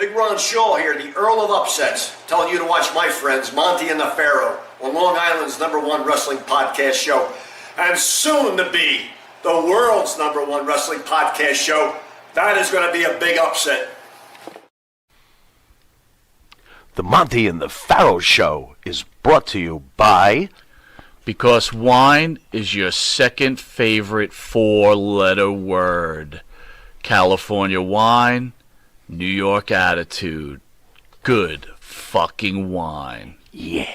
Big Ron Shaw here, the Earl of Upsets, telling you to watch my friends Monte and the Pharaoh on Long Island's #1 wrestling podcast show, and soon to be the world's #1 wrestling podcast show. That is going to be a big upset. The Monte and the Pharaoh show is brought to you by... Because wine is your second favorite four-letter word. California wine, New York attitude. Good fucking wine. Yeah.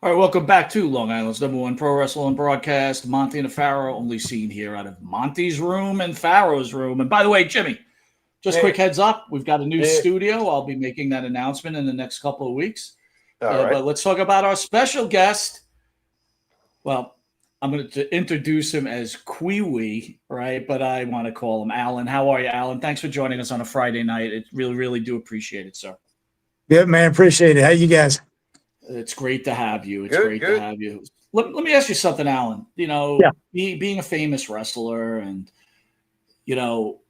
All right, welcome back to Long Island's #1 pro wrestling broadcast, Monte and the Pharaoh, only seen here out of Monte's room and Pharaoh's room. And by the way, Jimmy, just quick heads up, we've got a new studio. I'll be making that announcement in the next couple of weeks. Right. But let's talk about our special guest. Well, I'm going to introduce him as Kwee Wee, right? But I want to call him Alan. How are you, Alan? Thanks for joining us on a Friday night. It really do appreciate it, sir. Good, man. Appreciate it. How you guys? It's great to have you. It's great to have you. Let me ask you something, Alan. You know, being a famous wrestler and, you know,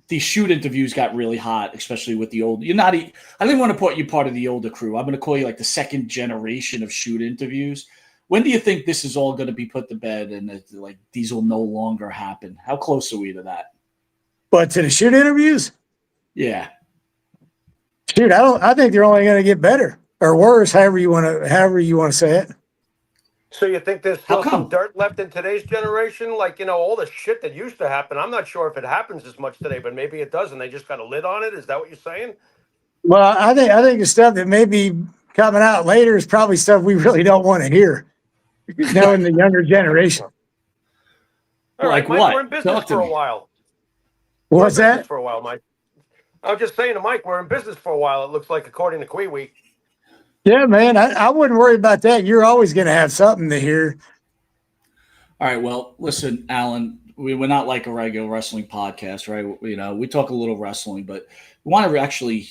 these shoot interviews got really hot, especially with the old. I didn't want to put you part of the older crew. I'm going to call you like the second generation of shoot interviews. When do you think this is all going to be put to bed and like these will no longer happen? How close are we to that? But to the shoot interviews? Yeah. Dude, I think they're only going to get better or worse, however you want to say it. So you think there's still some dirt left in today's generation? Like, you know, all the shit that used to happen. I'm not sure if it happens as much today, but maybe it does, and they just got a lid on it. Is that what you're saying? Well, I think the stuff that may be coming out later is probably stuff we really don't want to hear. Now in the younger generation. All right, Mike, we're in business for a while. What's that? For a while, Mike. I was just saying to Mike, we're in business for a while, it looks like, according to Kwee Wee. Yeah, man, I wouldn't worry about that. You're always going to have something to hear. All right, well, listen, Alan, we're not like a regular wrestling podcast, right? You know, we talk a little wrestling, but we want to actually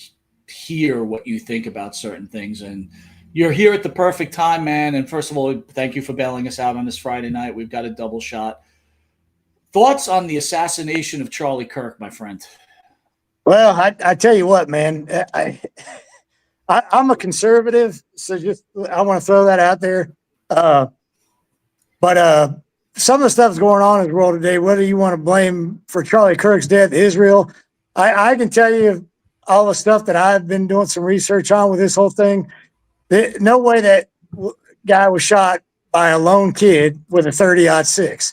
hear what you think about certain things. And you're here at the perfect time, man. And first of all, thank you for bailing us out on this Friday night. We've got a double shot. Thoughts on the assassination of Charlie Kirk, my friend? Well, I tell you what, man, I'm a conservative, so I want to throw that out there. But some of the stuff that's going on in the world today, whether you want to blame for Charlie Kirk's death, Israel, I can tell you all the stuff that I've been doing some research on with this whole thing. No way that guy was shot by a lone kid with a 30-06.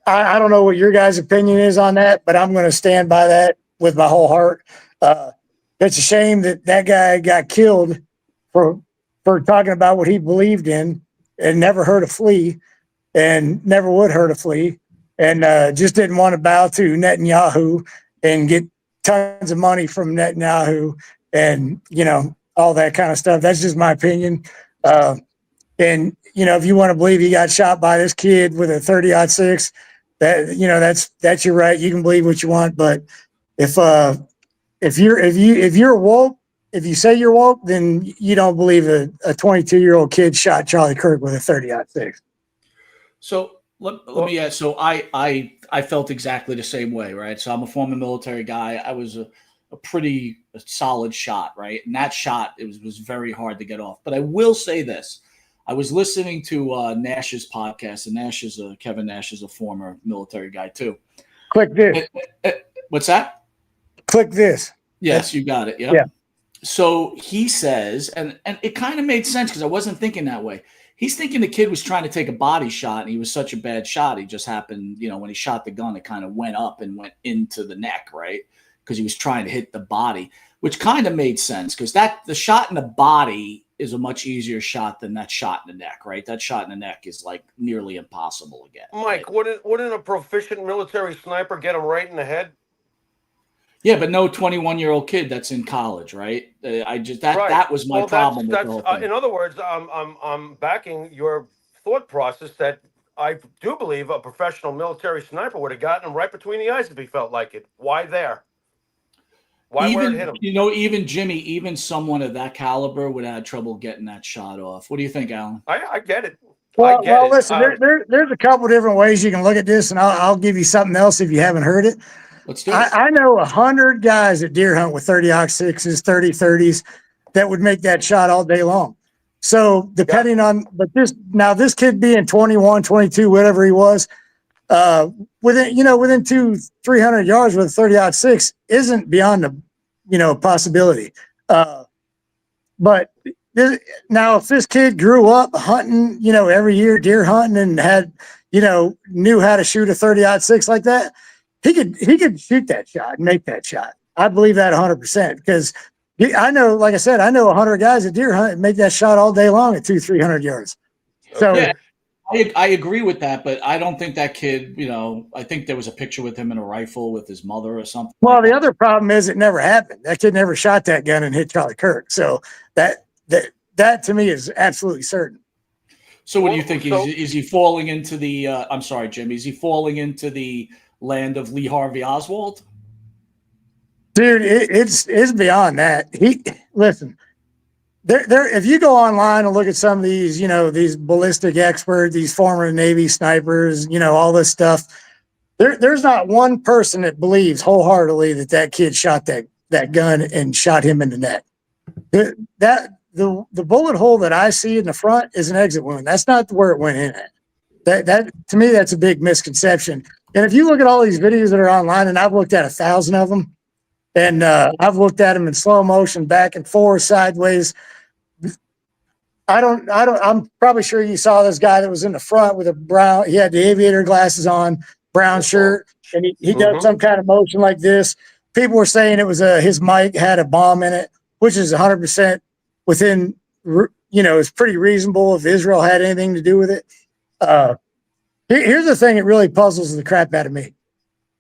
I don't know what your guys' opinion is on that, but I'm going to stand by that with my whole heart. It's a shame that guy got killed for talking about what he believed in and never hurt a flea and never would hurt a flea and just didn't want to bow to Netanyahu and get tons of money from Netanyahu and, you know, all that kind of stuff. That's just my opinion. And, you know, if you want to believe he got shot by this kid with a 30-06, that, you know, that's your right. You can believe what you want, but if you're woke, if you say you're woke, then you don't believe a 22-year-old kid shot Charlie Kirk with a 30-06. So let me ask. So I felt exactly the same way, right? So I'm a former military guy. I was a pretty solid shot, right? And that shot, it was very hard to get off. But I will say this. I was listening to Nash's podcast, and Kevin Nash is a former military guy too. Click this. What's that? Click this. Yes, you got it. Yep. Yeah. So he says, and it kind of made sense because I wasn't thinking that way. He's thinking the kid was trying to take a body shot, and he was such a bad shot. He just happened, when he shot the gun, it kind of went up and went into the neck, right? Because he was trying to hit the body, which kind of made sense because the shot in the body is a much easier shot than that shot in the neck, right? That shot in the neck is like nearly impossible to get. Mike, wouldn't a proficient military sniper get him right in the head? Yeah, but no 21-year-old kid that's in college, right? That was my problem with the whole thing. In other words, I'm backing your thought process that I do believe a professional military sniper would have gotten him right between the eyes if he felt like it. Why there? Why where it hit him? Even Jimmy, even someone of that caliber would have had trouble getting that shot off. What do you think, Alan? I get it. Well, listen, there's a couple different ways you can look at this, and I'll give you something else if you haven't heard it. Let's do it. I know 100 guys that deer hunt with 30-06s, 30-30s that would make that shot all day long. So depending on, but this kid being 21, 22, whatever he was, within 200-300 yards with a 30-06 isn't beyond the, possibility. But now if this kid grew up hunting, every year deer hunting and had, knew how to shoot a 30-06 like that, he could shoot that shot and make that shot. I believe that 100% because I know, like I said, I know 100 guys that deer hunt and make that shot all day long at 200-300 yards. So yeah, I agree with that, but I don't think that kid, I think there was a picture with him in a rifle with his mother or something. Well, the other problem is it never happened. That kid never shot that gun and hit Charlie Kirk. So that to me is absolutely certain. So what do you think? Is he falling into the, I'm sorry, Jim, is he falling into the land of Lee Harvey Oswald? Dude, it's beyond that. Listen, if you go online and look at some of these, these ballistic experts, these former Navy snipers, all this stuff, there's not one person that believes wholeheartedly that kid shot that gun and shot him in the neck. The bullet hole that I see in the front is an exit wound. That's not where it went in at. That to me, that's a big misconception. And if you look at all these videos that are online, and I've looked at 1,000 of them, and I've looked at them in slow motion, back and forth, sideways. I'm probably sure you saw this guy that was in the front with he had the aviator glasses on, brown shirt, and he does some kind of motion like this. People were saying it was his mic had a bomb in it, which is 100% within, it's pretty reasonable if Israel had anything to do with it. Here's the thing that really puzzles the crap out of me.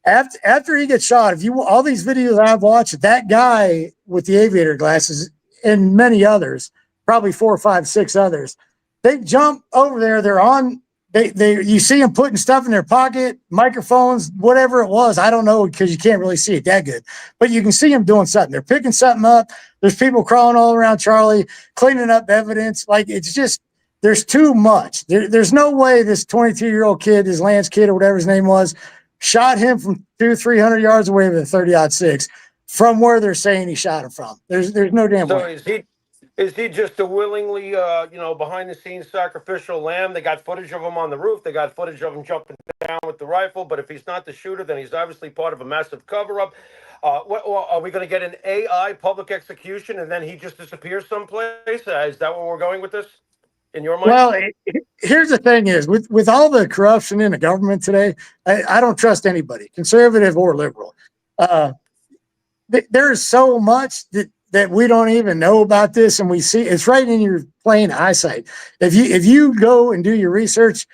After he gets shot, all these videos I've watched, that guy with the aviator glasses and many others, probably 4, 5, 6 others, they jump over there. They're on. You see them putting stuff in their pocket, microphones, whatever it was. I don't know because you can't really see it that good, but you can see them doing something. They're picking something up. There's people crawling all around Charlie, cleaning up evidence. Like it's just. There's too much. There's no way this 22-year-old kid, this Lance kid or whatever his name was, shot him from 200-300 yards away with a 30-06 from where they're saying he shot him from. There's no damn way. So is he just a willingly, behind the scenes sacrificial lamb? They got footage of him on the roof. They got footage of him jumping down with the rifle. But if he's not the shooter, then he's obviously part of a massive cover-up. Are we going to get an AI public execution and then he just disappears someplace? Is that where we're going with this? In your mind? Well, here's the thing is with all the corruption in the government today, I don't trust anybody, conservative or liberal. There's so much that we don't even know about this, and we see it's right in your plain eyesight. If you go and do your research,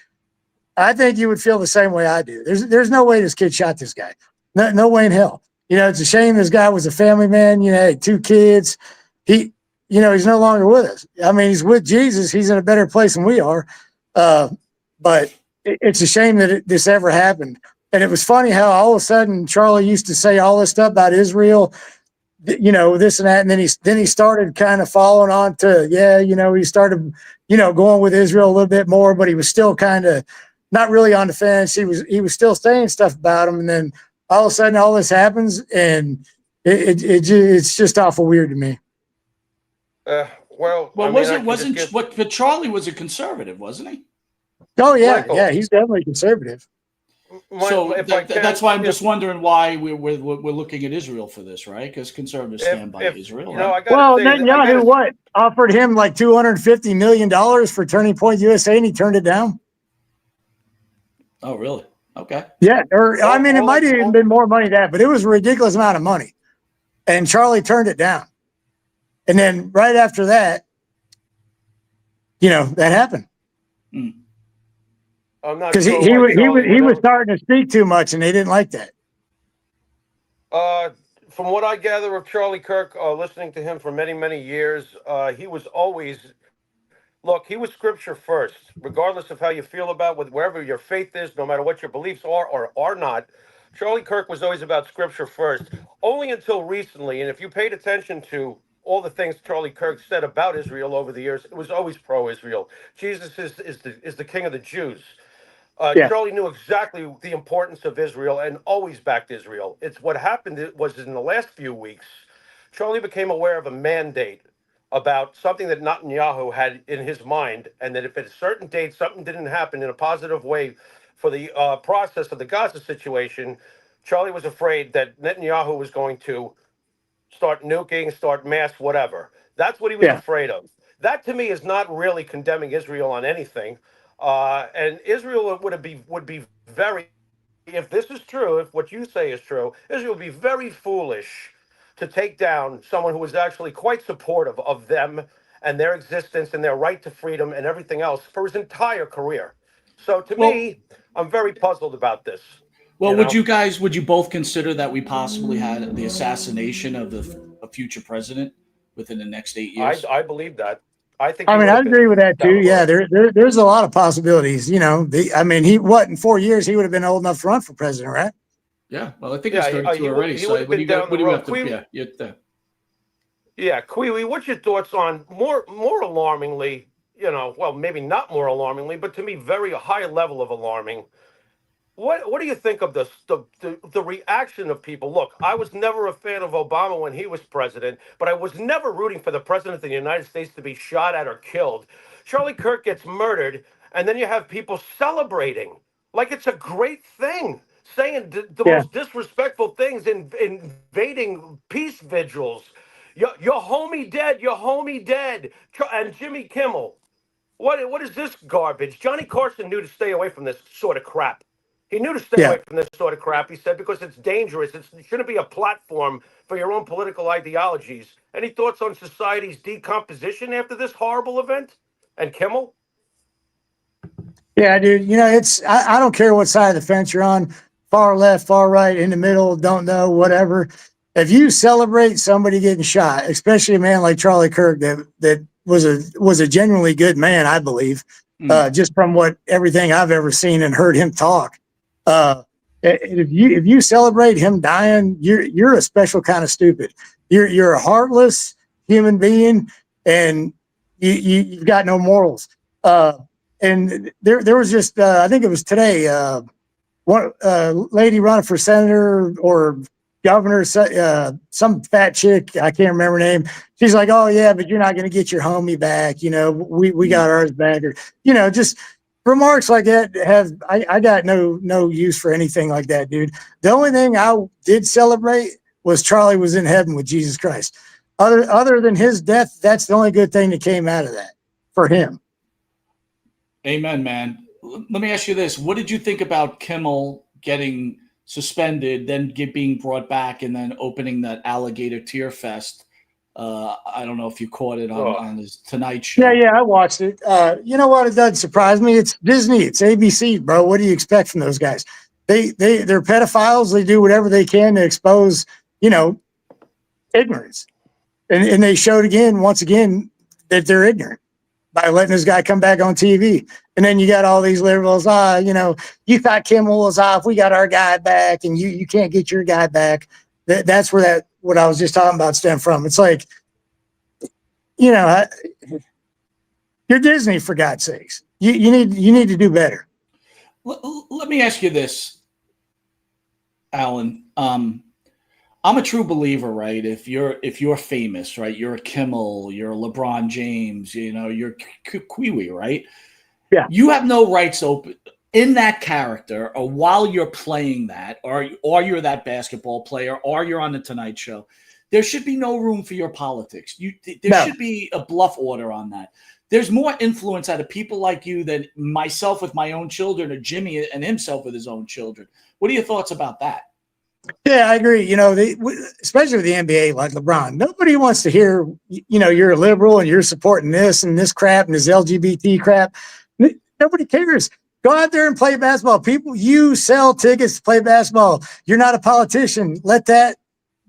I think you would feel the same way I do. There's no way this kid shot this guy. No way in hell. It's a shame this guy was a family man. Had 2 kids. He's no longer with us. I mean, he's with Jesus. He's in a better place than we are. But it's a shame that this ever happened. And it was funny how all of a sudden Charlie used to say all this stuff about Israel, this and that. And then he started kind of following on to, he started, going with Israel a little bit more, but he was still kind of not really on the fence. He was still saying stuff about him. And then all of a sudden all this happens and it's just awful weird to me. But Charlie was a conservative, wasn't he? Oh yeah, yeah, he's definitely conservative. That's why I'm just wondering why we're looking at Israel for this, right? Because conservatives stand by Israel. You know, Right? I got Well, to say that Netanyahu what offered him like $250 million for Turning Point USA, and he turned it down. Oh, really? Okay. Yeah, or I mean, it all I- might have even been more money than that, but it was a ridiculous amount of money, and Charlie turned it down. And then right after that, that happened I'm not because sure he why Charlie would was ever. starting to speak too much, and they didn't like that. From what I gather of Charlie Kirk, listening to him for many, many years, he was always look. He was scripture first, regardless of how you feel about wherever your faith is, no matter what your beliefs are or are not. Charlie Kirk was always about scripture first. Only until recently, and if you paid attention to all the things Charlie Kirk said about Israel over the years, it was always pro-Israel. Jesus is the king of the Jews. Yeah, Charlie knew exactly the importance of Israel and always backed Israel. It's what happened was in the last few weeks, Charlie became aware of a mandate about something that Netanyahu had in his mind, and that if at a certain date something didn't happen in a positive way for the process of the Gaza situation, Charlie was afraid that Netanyahu was going to start nuking, start mass, whatever. That's what he was yeah, afraid of. That to me is not really condemning Israel on anything. And Israel would be very, if this is true, if what you say is true, Israel would be very foolish to take down someone who was actually quite supportive of them and their existence and their right to freedom and everything else for his entire career. So to Well, me, I'm very puzzled about this. well, You know, would you both consider that we possibly had the assassination of a future president within the next 8 years? I believe that. I think I he mean, would I have agree been with that too. down the Yeah, road. there's a lot of possibilities. I mean, in 4 years he would have been old enough to run for president, right? Yeah. Well, I think he's Yeah, 32 already. he would So have been down what the do you road. have to? Yeah. Yeah, Kwee Wee, what's your thoughts on more alarmingly, well, maybe not more alarmingly, but to me, very high level of alarming. What do you think of the reaction of people? Look, I was never a fan of Obama when he was president, but I was never rooting for the president of the United States to be shot at or killed. Charlie Kirk gets murdered, and then you have people celebrating like it's a great thing, saying the Yeah, most disrespectful things, invading peace vigils. Your homie dead. Your homie dead. And Jimmy Kimmel. What is this garbage? Johnny Carson knew to stay away from this sort of crap. He knew to stay yeah. away from this sort of crap. He said because it's dangerous. It shouldn't be a platform for your own political ideologies. Any thoughts on society's decomposition after this horrible event? And Kimmel? Yeah, dude. I don't care what side of the fence you're on, far left, far right, in the middle, don't know, whatever. If you celebrate somebody getting shot, especially a man like Charlie Kirk, that was a genuinely good man, I believe, just from everything I've ever seen and heard him talk. If you celebrate him dying, you're a special kind of stupid. You're a heartless human being, and you've got no morals. And there was just I think it was today one lady running for senator or governor, some fat chick, I can't remember her name. She's like, oh yeah, but you're not going to get your homie back. We got ours back, or just remarks like that. I got no use for anything like that, dude. The only thing I did celebrate was Charlie was in heaven with Jesus Christ. Other than his death, that's the only good thing that came out of that for him. Amen, man. Let me ask you this. What did you think about Kimmel getting suspended, then being brought back, and then opening that alligator tear fest? I don't know if you caught it on his Tonight Show. Yeah, I watched it. You know what? It doesn't surprise me. It's Disney. It's ABC, bro. What do you expect from those guys? They're pedophiles. They do whatever they can to expose, ignorance. And they showed once again, that they're ignorant by letting this guy come back on TV. And then you got all these liberals, you thought Kimmel was off. We got our guy back, and you can't get your guy back. That's where what I was just talking about stemmed from. It's like, you're Disney, for God's sakes. You need to do better. Let me ask you this, Alan. I'm a true believer, right? If you're famous, right? You're a Kimmel, you're a LeBron James, you're Kwee Wee, right? Yeah. You have no rights in that character, or while you're playing that, or you're that basketball player, or you're on the Tonight Show, there should be no room for your politics. There should be a bluff order on that. There's more influence out of people like you than myself with my own children, or Jimmy and himself with his own children. What are your thoughts about that? Yeah, I agree. You know, especially with the NBA, like LeBron, nobody wants to hear, you know, you're a liberal and you're supporting this and this crap and this LGBT crap. Nobody cares. Go out there and play basketball. People, you sell tickets to play basketball. You're not a politician. Let that,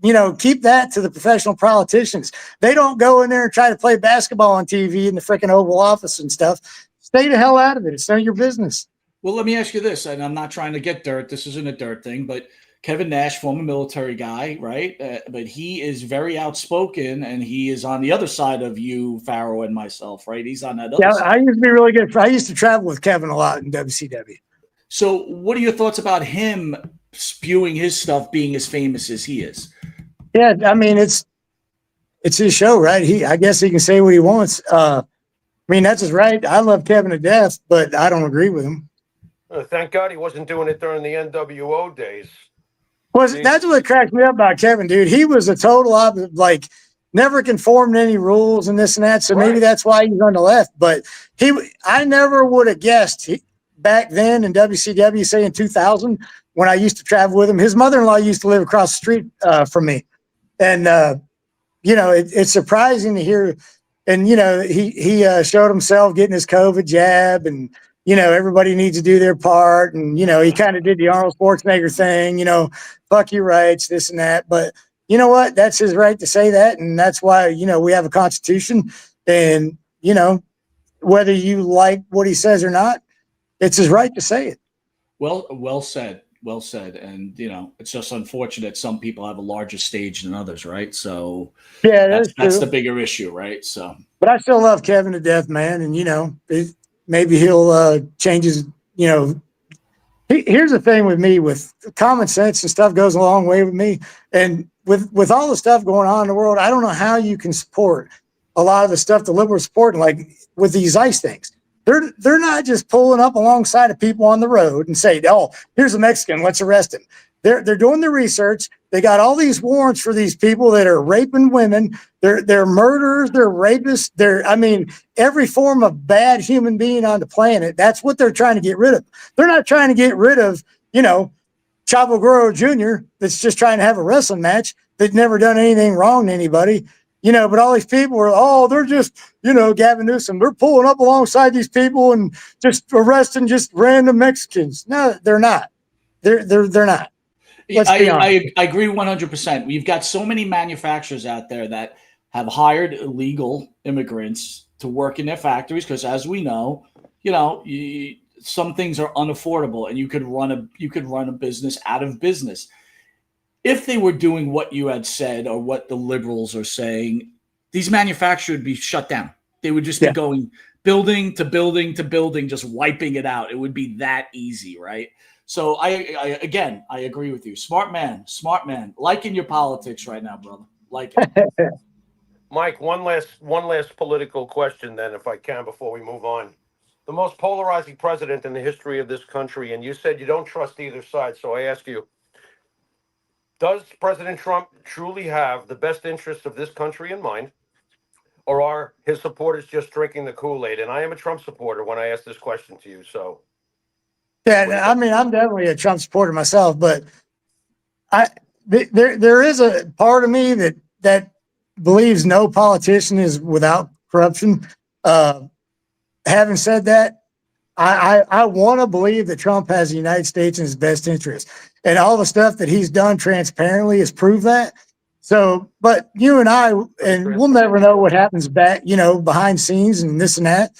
you know, keep that to the professional politicians. They don't go in there and try to play basketball on TV in the freaking Oval Office and stuff. Stay the hell out of it. It's none of your business. Well, let me ask you this, and I'm not trying to get dirt. This isn't a dirt thing, but Kevin Nash, former military guy, right? But he is very outspoken, and he is on the other side of you, Pharaoh, and myself, right? He's on that other side. I used to be really good. I used to travel with Kevin a lot in WCW. So what are your thoughts about him spewing his stuff, being as famous as he is? Yeah, I mean, it's his show, right? I guess he can say what he wants. I mean, that's his right. I love Kevin to death, but I don't agree with him. Thank God he wasn't doing it during the NWO days. That's what cracks me up about Kevin, dude. He was a total like never conformed to any rules and this and that. So maybe that's why he's on the left. But I never would have guessed back then in WCW, say in 2000, when I used to travel with him. His mother-in-law used to live across the street from me, and you know, it's surprising to hear. And you know, he showed himself getting his COVID jab, and you know, everybody needs to do their part. And, you know, he kind of did the Arnold Schwarzenegger thing, you know, fuck your rights, this and that. But you know what? That's his right to say that. And that's why, you know, we have a constitution. And, you know, whether you like what he says or not, it's his right to say it. Well said. Well said. And, you know, it's just unfortunate some people have a larger stage than others, right? So yeah, that's the bigger issue, right? So, but I still love Kevin to death, man. And, you know, maybe he'll change his, you know. Here's the thing with me, with common sense and stuff goes a long way with me. And with all the stuff going on in the world, I don't know how you can support a lot of the stuff the liberals support, like with these ICE things. They're not just pulling up alongside of people on the road and say, "Oh, here's a Mexican, let's arrest him." They're doing the research. They got all these warrants for these people that are raping women. They're murderers. They're rapists. I mean, every form of bad human being on the planet. That's what they're trying to get rid of. They're not trying to get rid of, you know, Chavo Guerrero Jr. that's just trying to have a wrestling match that never done anything wrong to anybody. You know, but all these people are, they're just, you know, Gavin Newsom. They're pulling up alongside these people and just arresting just random Mexicans. No, they're not. They're not. I agree 100%. We've got so many manufacturers out there that have hired illegal immigrants to work in their factories because, as we know, you know, some things are unaffordable, and you could run a business out of business. If they were doing what you had said or what the liberals are saying, these manufacturers would be shut down. They would just be going building to building to building, just wiping it out. It would be that easy, right? So I agree with you. Smart man. Liking your politics right now, brother. Like it. Mike, one last political question then, if I can, before we move on. The most polarizing president in the history of this country, and you said you don't trust either side, so I ask you, does President Trump truly have the best interest of this country in mind, or are his supporters just drinking the Kool-Aid? And I am a Trump supporter when I ask this question to you, so. Yeah, I mean, I'm definitely a Trump supporter myself, but there is a part of me that believes no politician is without corruption. Having said that, I want to believe that Trump has the United States in his best interest, and all the stuff that he's done transparently has proved that. So, but you and I, and we'll never know what happens back, you know, behind scenes and this and that.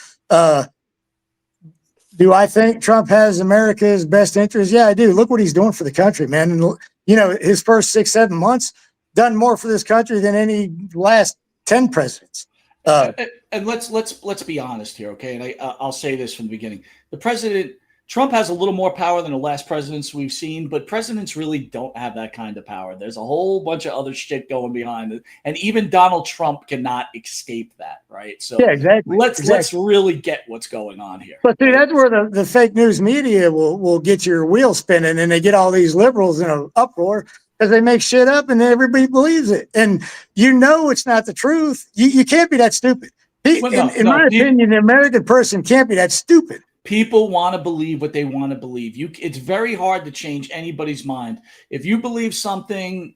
Do I think Trump has America's best interest? Yeah, I do. Look what he's doing for the country, man. And, you know, his first 6-7 months done more for this country than any last 10 presidents. And let's be honest here, okay? And I'll say this from the beginning: the president Trump has a little more power than the last presidents we've seen, but presidents really don't have that kind of power. There's a whole bunch of other shit going behind it, and even Donald Trump cannot escape that, right? So Yeah, exactly. let's really get what's going on here. But see, right? that's where the fake news media will get your wheels spinning, and they get all these liberals in an uproar because they make shit up and everybody believes it. And it's not the truth. You can't be that stupid. In my opinion, the American person can't be that stupid. People want to believe what they want to believe. It's very hard to change anybody's mind. If you believe something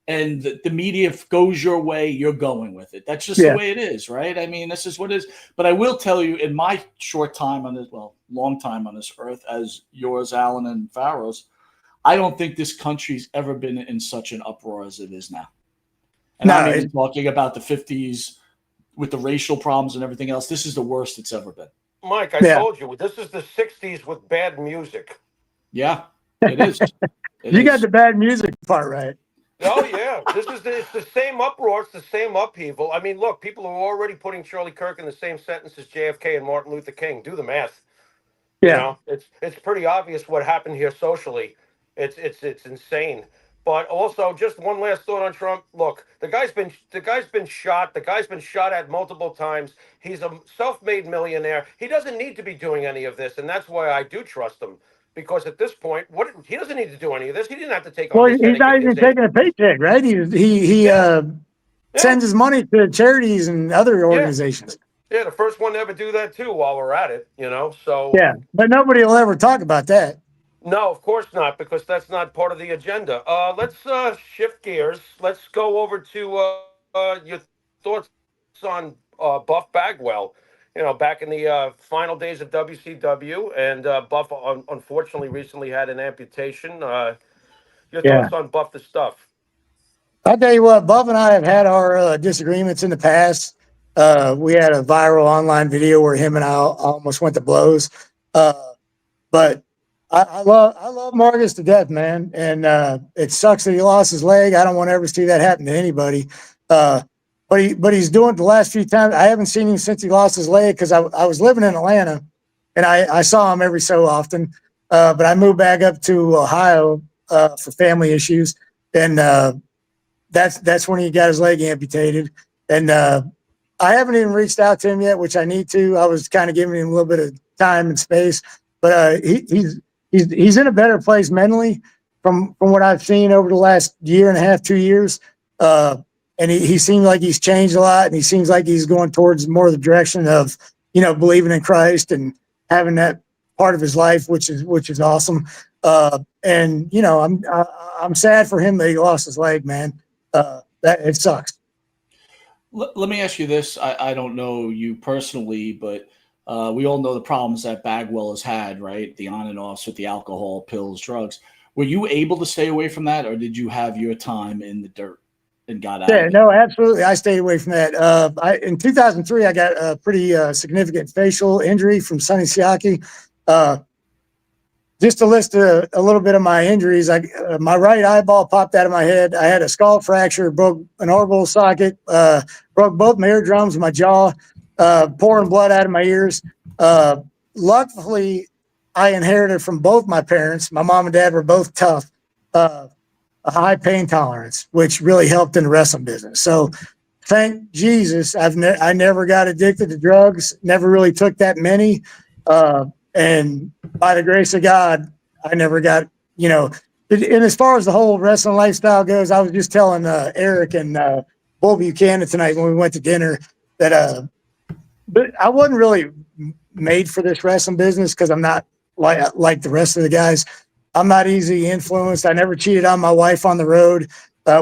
and the media goes your way, you're going with it. That's just the way it is, right? I mean, this is what it is. But I will tell you, in my short time on this, long time on this earth, as yours, Alan, and Pharaoh's, I don't think this country's ever been in such an uproar as it is now. And I'm even talking about the 50s with the racial problems and everything else. This is the worst it's ever been. Mike, I told you, this is the 60s with bad music. Yeah, it is. You got the bad music part right. Oh, yeah. It's the same uproar. It's the same upheaval. I mean, look, people are already putting Charlie Kirk in the same sentence as JFK and Martin Luther King. Do the math. Yeah. It's pretty obvious what happened here socially. It's insane. But also, just one last thought on Trump. Look, the guy's been shot. The guy's been shot at multiple times. He's a self-made millionaire. He doesn't need to be doing any of this, and that's why I do trust him. Because at this point, he doesn't need to do any of this. He didn't have to take on. Well, he's not even taking a paycheck, right? He sends his money to charities and other organizations. Yeah, the first one to ever do that too. While we're at it, So yeah, but nobody will ever talk about that. No, of course not, because that's not part of the agenda. Let's shift gears. Let's go over to your thoughts on Buff Bagwell. Back in the final days of WCW, and Buff unfortunately recently had an amputation. Your thoughts on Buff the Stuff? I'll tell you what, Buff and I have had our disagreements in the past. We had a viral online video where him and I almost went to blows. But I love Marcus to death, man. And it sucks that he lost his leg. I don't want to ever see that happen to anybody. But he's doing it the last few times. I haven't seen him since he lost his leg because I was living in Atlanta and I saw him every so often. But I moved back up to Ohio for family issues. And that's when he got his leg amputated. And I haven't even reached out to him yet, which I need to. I was kind of giving him a little bit of time and space. But he's in a better place mentally from what I've seen over the last year and a half, 2 years. And he seems like he's changed a lot, and he seems like he's going towards more of the direction of, believing in Christ and having that part of his life, which is awesome. And I'm sad for him that he lost his leg, man. That it sucks. Let me ask you this. I don't know you personally, but we all know the problems that Bagwell has had, right? The on and offs with the alcohol, pills, drugs. Were you able to stay away from that, or did you have your time in the dirt and got out? Yeah, no, absolutely. I stayed away from that. In 2003, I got a pretty significant facial injury from Sonny Siaki. Just to list a little bit of my injuries, my right eyeball popped out of my head. I had a skull fracture, broke an orbital socket, broke both my eardrums, my jaw, pouring blood out of my ears. Luckily, I inherited from both my parents. My mom and dad were both tough. A high pain tolerance, which really helped in the wrestling business. So thank Jesus, I never got addicted to drugs, never really took that many. And by the grace of God, I never got, and as far as the whole wrestling lifestyle goes, I was just telling Eric and Bull Buchanan tonight when we went to dinner that but I wasn't really made for this wrestling business because I'm not like the rest of the guys. I'm not easily influenced. I never cheated on my wife on the road,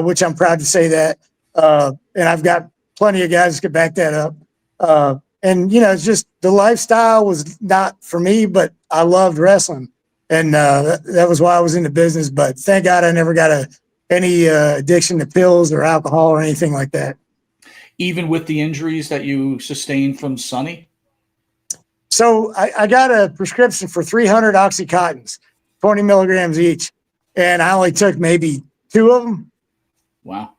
which I'm proud to say that. And I've got plenty of guys that could back that up. And, it's just the lifestyle was not for me, but I loved wrestling. And that was why I was in the business. But thank God I never got any addiction to pills or alcohol or anything like that. Even with the injuries that you sustained from Sonny? So I got a prescription for 300 Oxycontins. 20 milligrams each. And I only took maybe 2 of them. Wow.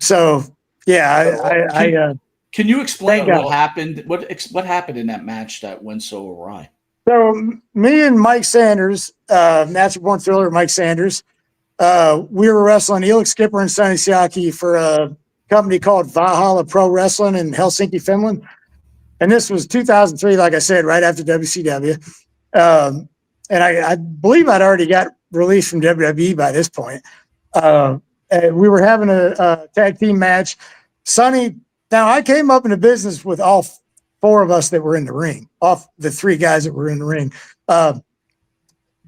So, yeah, can you explain what happened? What happened in that match that went so awry? So me and Mike Sanders, Natural Born Thriller, Mike Sanders, we were wrestling Elix Skipper and Sonny Siaki for a company called Valhalla Pro Wrestling in Helsinki, Finland. And this was 2003, like I said, right after WCW. And I believe I'd already got released from WWE by this point. And we were having a tag team match. Sonny, now I came up in the business with all four of us that were in the ring, off the three guys that were in the ring.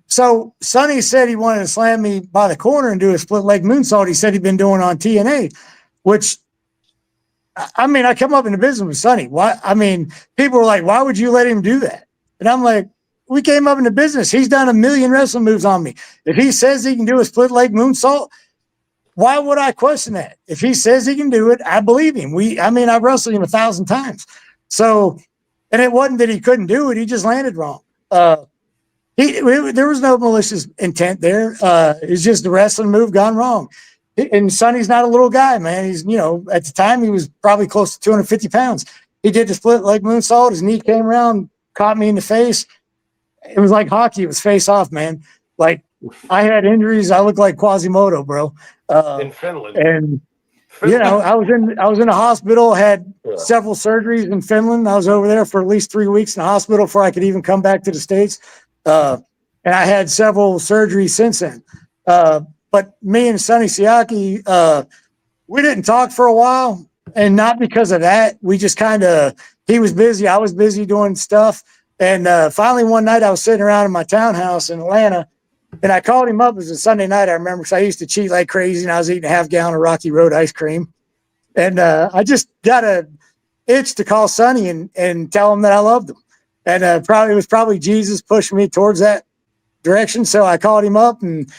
So Sonny said he wanted to slam me by the corner and do a split leg moonsault. He said he'd been doing on TNA, which, I mean, I come up in the business with Sonny. Why? I mean, people were like, why would you let him do that? And I'm like, we came up in the business. He's done a million wrestling moves on me. If he says he can do a split leg moonsault, why would I question that? If he says he can do it, I believe him. I've wrestled him 1,000 times. So, and it wasn't that he couldn't do it. He just landed wrong. There was no malicious intent there. It's just the wrestling move gone wrong. And Sonny's not a little guy, man. He's, at the time he was probably close to 250 pounds. He did the split leg moonsault. His knee came around, caught me in the face. It was like hockey. It was face off, man. Like I had injuries. I looked like Quasimodo, bro. In Finland. And I was in the hospital, had several surgeries in Finland. I was over there for at least 3 weeks in the hospital before I could even come back to the States. And I had several surgeries since then. But me and Sonny Siaki, we didn't talk for a while, and not because of that. We just he was busy. I was busy doing stuff. And finally one night I was sitting around in my townhouse in Atlanta, and I called him up. It was a Sunday night, I remember, because I used to cheat like crazy, and I was eating a half gallon of Rocky Road ice cream. And I just got a itch to call Sonny and tell him that I loved him. And it was probably Jesus pushing me towards that direction. So I called him up and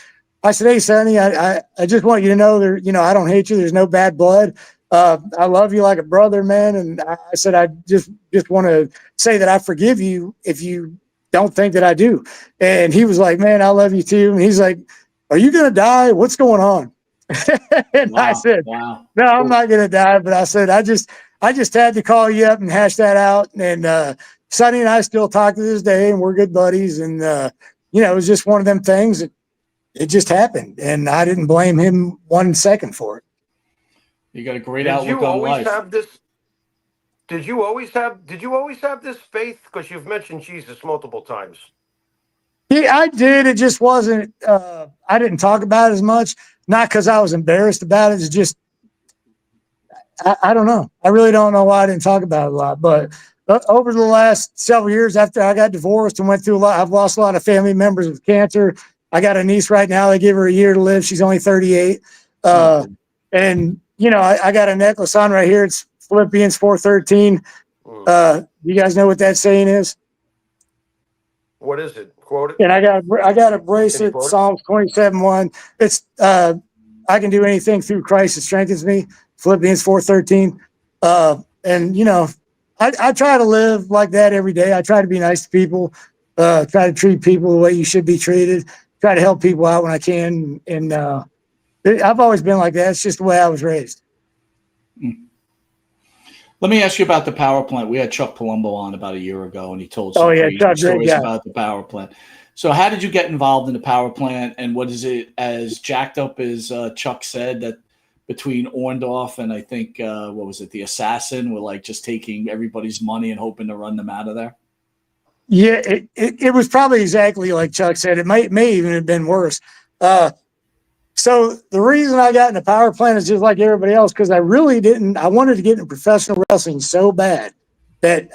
I said, hey, Sonny, I just want you to know I don't hate you. There's no bad blood. I love you like a brother, man. And I said, I just want to say that I forgive you if you don't think that I do. And he was like, man, I love you too. And he's like, are you going to die? What's going on? And Wow, I said, wow. no, I'm not going to die. But I said, I just had to call you up and hash that out. And Sonny and I still talk to this day, and we're good buddies. And, it was just one of them things that it just happened. And I didn't blame him 1 second for it. You got a great Did outlook you on always life. have this? Did you always have this faith? Because you've mentioned Jesus multiple times. Yeah, I did. It just wasn't, I didn't talk about it as much, not because I was embarrassed about it. It's just, I don't know. I really don't know why I didn't talk about it a lot. But over the last several years after I got divorced and went through a lot, I've lost a lot of family members with cancer. I got a niece right now. They give her a year to live. She's only 38. And, I got a necklace on right here. It's Philippians 4:13. You guys know what that saying is? What is it? Quote it. And I got a bracelet, Psalms 27:1. It's I can do anything through Christ that strengthens me. Philippians 4:13. And I try to live like that every day. I try to be nice to people, try to treat people the way you should be treated, try to help people out when I can. And I've always been like that. It's just the way I was raised. Let me ask you about the power plant. We had Chuck Palumbo on about a year ago, and he told some Chuck, stories about the power plant. So how did you get involved in the power plant, and what is it as jacked up as Chuck said, that between Orndorff and I think, the Assassin, were like just taking everybody's money and hoping to run them out of there? Yeah, it was probably exactly like Chuck said. It may even have been worse. So the reason I got in the power plant is just like everybody else, because I wanted to get into professional wrestling so bad that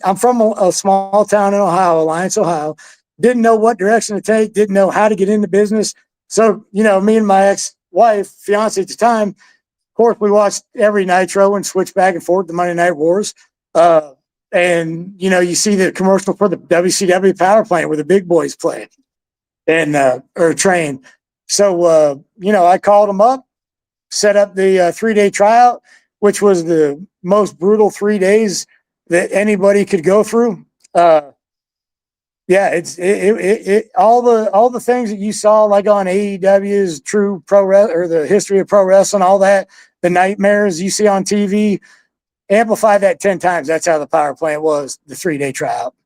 I'm from a small town in Ohio, Alliance, Ohio. Didn't know what direction to take, didn't know how to get into business. So, me and my ex-wife, fiance at the time, of course, we watched every Nitro and switched back and forth to Monday Night Wars. And, you see the commercial for the WCW power plant where the big boys play and, or train. So, I called them up, set up the 3-day tryout, which was the most brutal 3 days that anybody could go through. All the things that you saw like on AEW's True Pro or the History of Pro Wrestling, all that, the nightmares you see on TV, amplify that 10 times. That's how the power plant was, the 3-day tryout.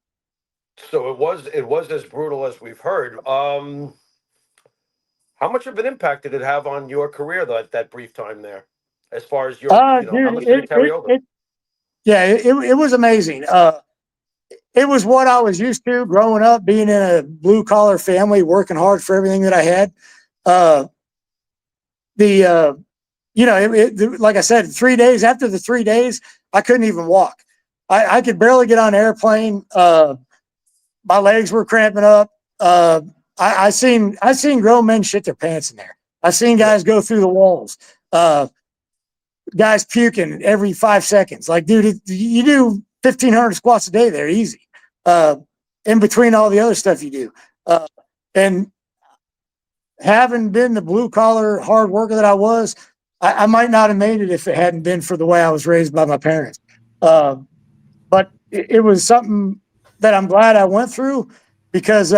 So it was as brutal as we've heard. How much of an impact did it have on your career that brief time there? As far as your, how Dude, much did it carry over? yeah, it was amazing. It was what I was used to growing up, being in a blue collar family, working hard for everything that I had. Uh, the like I said, 3 days after the 3 days, I couldn't even walk. I could barely get on an airplane. My legs were cramping up. I seen grown men shit their pants in there. I seen guys go through the walls. Guys puking every 5 seconds. Like, dude, you do 1,500 squats a day there, easy. In between all the other stuff you do, and having been the blue collar hard worker that I was, I might not have made it if it hadn't been for the way I was raised by my parents. But it was something that I'm glad I went through because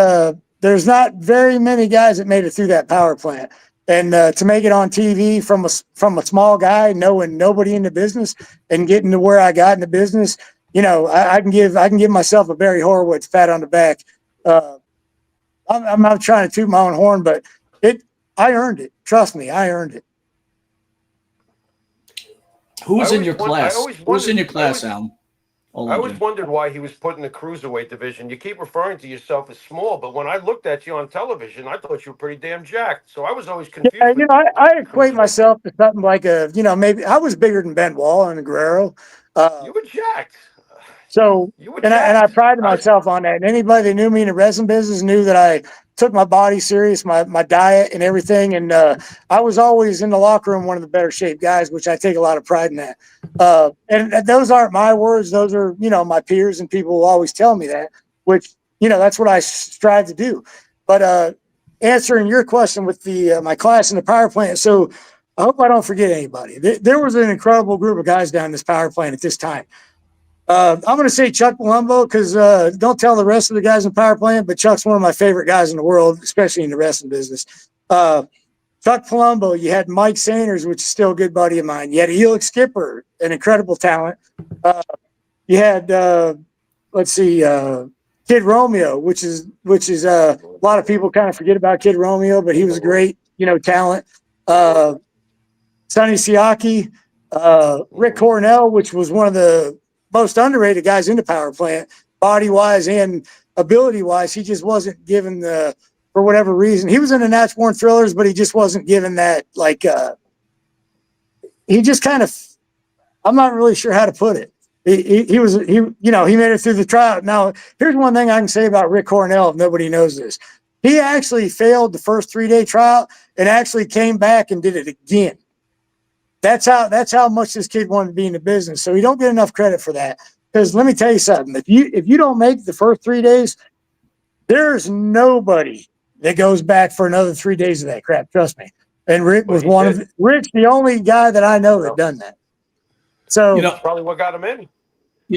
there's not very many guys that made it through that power plant. And to make it on TV from a small guy, knowing nobody in the business, and getting to where I got in the business, I can give myself a Barry Horowitz pat on the back. I'm not trying to toot my own horn, but I earned it. Trust me, I earned it. Who was I in your always won- I class? always Who was in your wondered- I class, always- Alan? I always wondered why he was put in the cruiserweight division. You keep referring to yourself as small, but when I looked at you on television, I thought you were pretty damn jacked. So I was always confused. Yeah, with I equate cruiserweight. myself to something like maybe I was bigger than Ben Wall and Guerrero. You were jacked. So, You were and I jacked. prided myself on that. And anybody that knew me in the wrestling business knew that I took my body serious, my diet and everything. And I was always in the locker room one of the better shaped guys, which I take a lot of pride in that. And those aren't my words; those are my peers, and people will always tell me that. Which that's what I strive to do. But answering your question with the my class in the power plant, so I hope I don't forget anybody. There was an incredible group of guys down this power plant at this time. I'm going to say Chuck Palumbo because don't tell the rest of the guys in power plant, but Chuck's one of my favorite guys in the world, especially in the wrestling business. Chuck Palumbo, you had Mike Sanders, which is still a good buddy of mine. You had Elix Skipper, an incredible talent. You had Kid Romeo, which is a lot of people kind of forget about Kid Romeo, but he was a great talent. Sonny Siaki, Rick Cornell, which was one of the most underrated guys in the power plant, body wise and ability wise. He just wasn't given for whatever reason. He was in the Natch Born Thrillers, but he just wasn't given that. He just kind of, I'm not really sure how to put it. He made it through the tryout. Now, here's one thing I can say about Rick Cornell, if nobody knows this. He actually failed the first 3-day tryout and actually came back and did it again. That's how much this kid wanted to be in the business. So you don't get enough credit for that. Because let me tell you something. If you don't make the first 3 days, there's nobody that goes back for another 3 days of that crap. Trust me. And Rick was Rick's the only guy that I know that done that. So probably what got him in.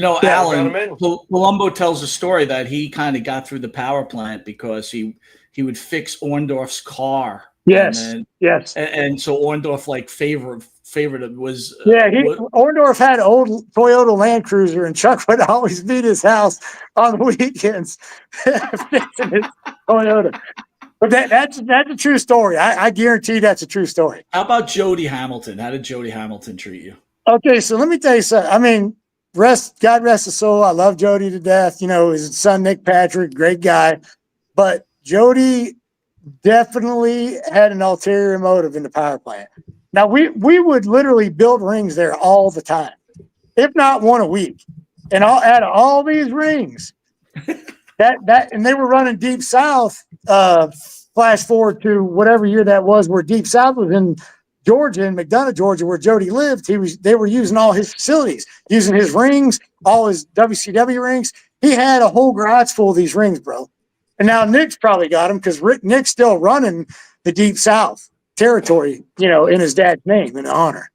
Alan, Palumbo tells a story that he kind of got through the power plant because he would fix Orndorff's car. Yes. And so Orndorff favorite was Orndorff had an old Toyota Land Cruiser, and Chuck would always be at his house on the weekends fixing his Toyota. But that's a true story. I guarantee that's a true story. How about Jody Hamilton? How did Jody Hamilton treat you? Okay, so let me tell you something. I mean, God rest his soul. I love Jody to death. His son Nick Patrick, great guy. But Jody definitely had an ulterior motive in the power plant. Now we would literally build rings there all the time, if not one a week. And out of all these rings, and they were running Deep South. Flash forward to whatever year that was, where Deep South was in Georgia, in McDonough, Georgia, where Jody lived. They were using all his facilities, using his rings, all his WCW rings. He had a whole garage full of these rings, bro. And now Nick's probably got them because Nick's still running the Deep South territory, in his dad's name, in honor.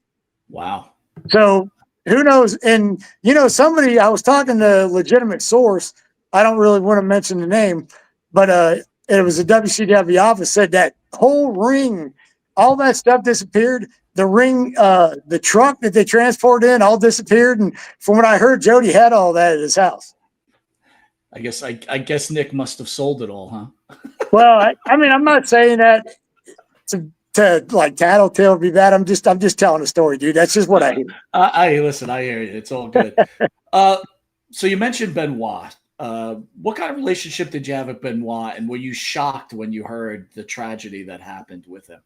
Wow. So who knows? And, somebody, I was talking to a legitimate source. I don't really want to mention the name, but it was a WCW office, said that whole ring, all that stuff disappeared. The ring, the truck that they transported in all disappeared. And from what I heard, Jody had all that at his house. I guess Nick must have sold it all, huh? Well, I mean, I'm not saying that to like tattletale be bad. I'm just telling a story, dude. That's just what I hear. I listen. I hear you. It's all good. So you mentioned Benoit. What kind of relationship did you have with Benoit, and were you shocked when you heard the tragedy that happened with him?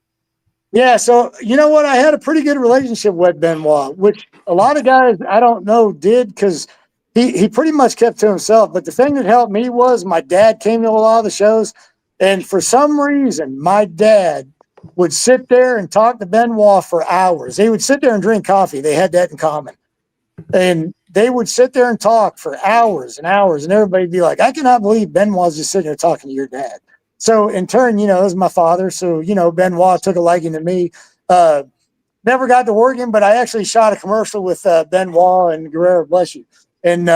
Yeah, so you know what? I had a pretty good relationship with Benoit, which a lot of guys I don't know did because he pretty much kept to himself. But the thing that helped me was my dad came to a lot of the shows, and for some reason, my dad would sit there and talk to Benoit for hours. They would sit there and drink coffee. They had that in common. And they would sit there and talk for hours and hours, and everybody'd be like, I cannot believe Benoit's just sitting there talking to your dad. So in turn, it was my father. So, Benoit took a liking to me. Never got to work him, but I actually shot a commercial with Benoit and Guerrero, bless you. And,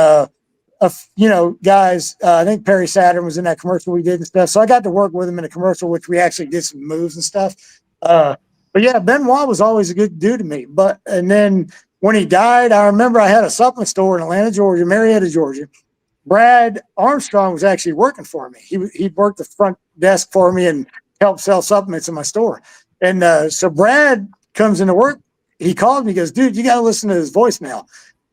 guys, I think Perry Saturn was in that commercial we did and stuff. So I got to work with him in a commercial, which we actually did some moves and stuff. But yeah, Benoit was always a good dude to me. And then when he died, I remember I had a supplement store in Atlanta, Georgia, Marietta, Georgia. Brad Armstrong was actually working for me. He worked the front desk for me and helped sell supplements in my store. And so Brad comes into work. He called me, he goes, dude, you got to listen to his voicemail.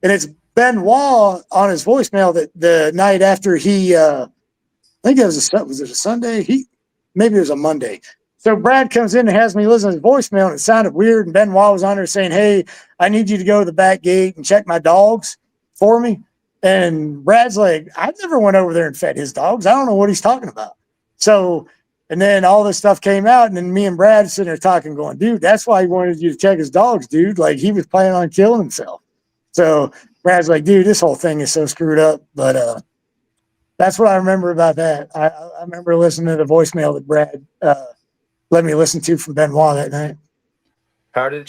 And it's Benoit on his voicemail that the night after I think it was it a Sunday? Maybe it was a Monday. So Brad comes in and has me listen to his voicemail, and it sounded weird. And Benoit was on there saying, hey, I need you to go to the back gate and check my dogs for me. And Brad's like, I've never went over there and fed his dogs. I don't know what he's talking about. So, and then all this stuff came out, and then me and Brad sitting there talking, going, dude, that's why he wanted you to check his dogs, dude. Like, he was planning on killing himself. So Brad's like, dude, this whole thing is so screwed up. But that's what I remember about that. I remember listening to the voicemail that Brad let me listen to from Benoit that night. How did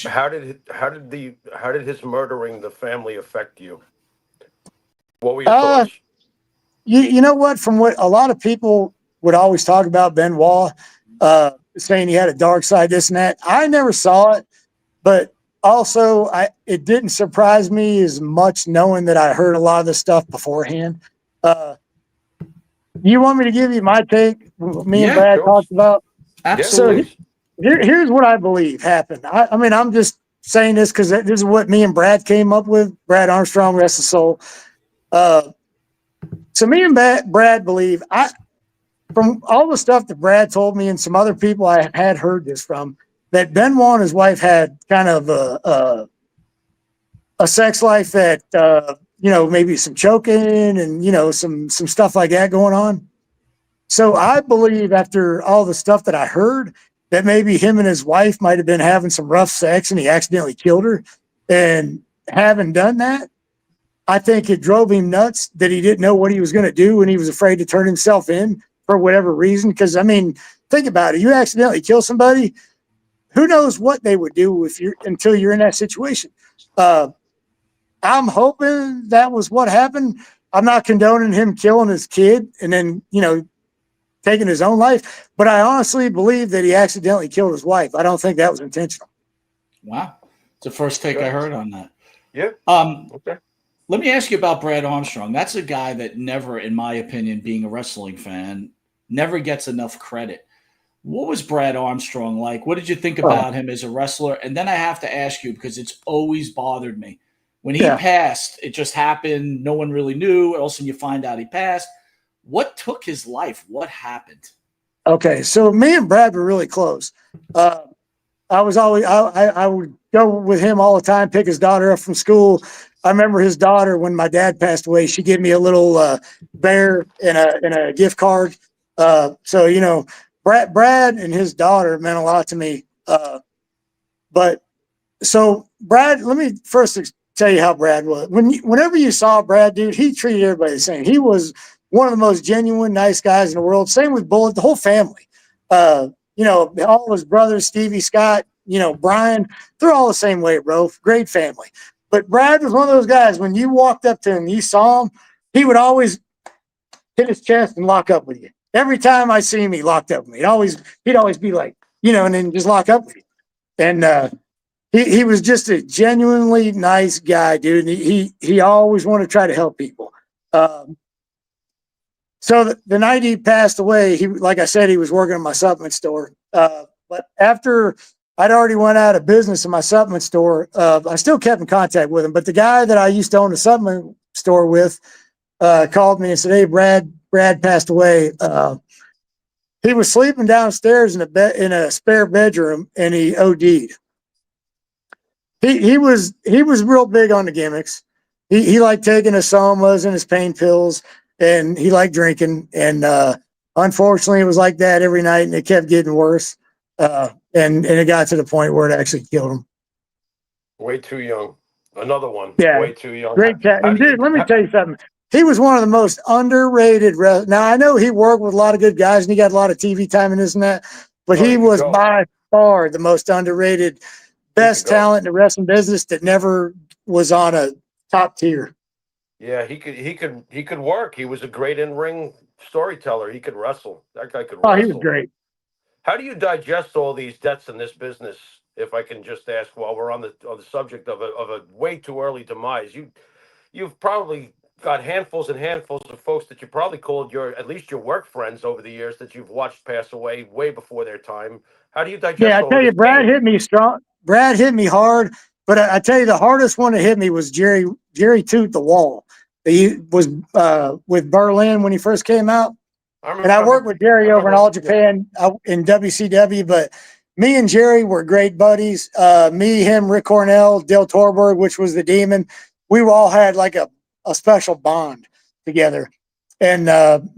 his murdering the family affect you? What were your thoughts? You know what? From what a lot of people would always talk about Benoit, saying he had a dark side, this and that. I never saw it, but also it didn't surprise me as much knowing that I heard a lot of this stuff beforehand. You want me to give you my take? Me and Brad talked about. Absolutely. So here's what I believe happened. I mean, I'm just saying this because this is what me and Brad came up with. Brad Armstrong, rest his soul. So me and Brad believe, from all the stuff that Brad told me and some other people I had heard this from, that Benoit and his wife had kind of a sex life that, maybe some choking and, some stuff like that going on. So I believe after all the stuff that I heard that maybe him and his wife might have been having some rough sex and he accidentally killed her. And having done that, I think it drove him nuts that he didn't know what he was going to do and he was afraid to turn himself in for whatever reason. Because, I mean, think about it. You accidentally kill somebody, who knows what they would do until you're in that situation. I'm hoping that was what happened. I'm not condoning him killing his kid and then, taking his own life, but I honestly believe that he accidentally killed his wife. I don't think that was intentional. Wow. It's the first take I heard on that. Yeah. Okay. Let me ask you about Brad Armstrong. That's a guy that never, in my opinion, being a wrestling fan, never gets enough credit. What was Brad Armstrong like? What did you think about him as a wrestler? And then I have to ask you, because it's always bothered me. When he passed, it just happened. No one really knew. All of a sudden you find out he passed. What took his life? What happened? Okay, so me and Brad were really close. I would go with him all the time, pick his daughter up from school. I remember his daughter, when my dad passed away, she gave me a little bear and a gift card. So Brad and his daughter meant a lot to me. But so Brad, let me first tell you how Brad was. Whenever you saw Brad, dude, he treated everybody the same. He was one of the most genuine, nice guys in the world. Same with Bullet, the whole family. All his brothers, Stevie, Scott, Brian, they're all the same way, bro. Great family. But Brad was one of those guys, when you walked up to him, you saw him, he would always hit his chest and lock up with you. Every time I see him, he locked up with me. He'd always be like, and then just lock up with you. And he was just a genuinely nice guy, dude. And he always wanted to try to help people. So the night he passed away, he, like I said, he was working in my supplement store. But after I'd already went out of business in my supplement store, I still kept in contact with him. But the guy that I used to own the supplement store with called me and said, "Hey, Brad passed away. He was sleeping downstairs in a spare bedroom, and he OD'd. He was real big on the gimmicks. He liked taking his somas and his pain pills, and he liked drinking. And unfortunately, it was like that every night, and it kept getting worse. And it got to the point where it actually killed him. Way too young. Another one. Yeah, Way too young. great cat. How And do you, dude, let me tell you something. He was one of the most underrated. Now I know he worked with a lot of good guys, and he got a lot of TV time and this and that. But Oh, he he could was go. by far the most underrated, best go. talent in the wrestling business that never was on a top tier. Yeah, he could work. He was a great in-ring storyteller. He could wrestle. That guy could Oh, wrestle. he was great. How do you digest all these deaths in this business? If I can just ask, while we're on the subject of a way too early demise, you've probably got handfuls and handfuls of folks that you probably called at least your work friends over the years that you've watched pass away way before their time. How do you digest Yeah, I all tell of you, this Brad pain? hit me strong. Brad hit me hard, but I tell you, the hardest one that hit me was Jerry Toot the Wall. He was with Berlin when he first came out. And I worked with Jerry over in All Japan in WCW, but me and Jerry were great buddies. Me, him, Rick Cornell, Dale Torberg, which was the Demon. We all had like a special bond together. And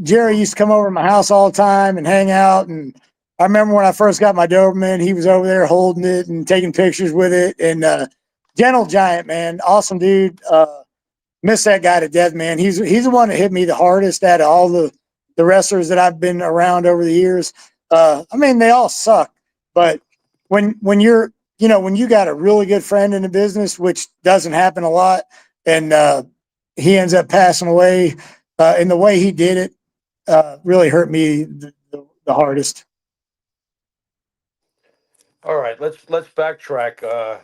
Jerry used to come over to my house all the time and hang out. And I remember when I first got my Doberman, he was over there holding it and taking pictures with it. And Gentle Giant, man, awesome dude. Miss that guy to death, man. He's the one that hit me the hardest out of all the wrestlers that I've been around over the years. I mean, they all suck, but when you're, when you got a really good friend in the business, which doesn't happen a lot, and he ends up passing away, in the way he did it, really hurt me the hardest. All right, let's backtrack.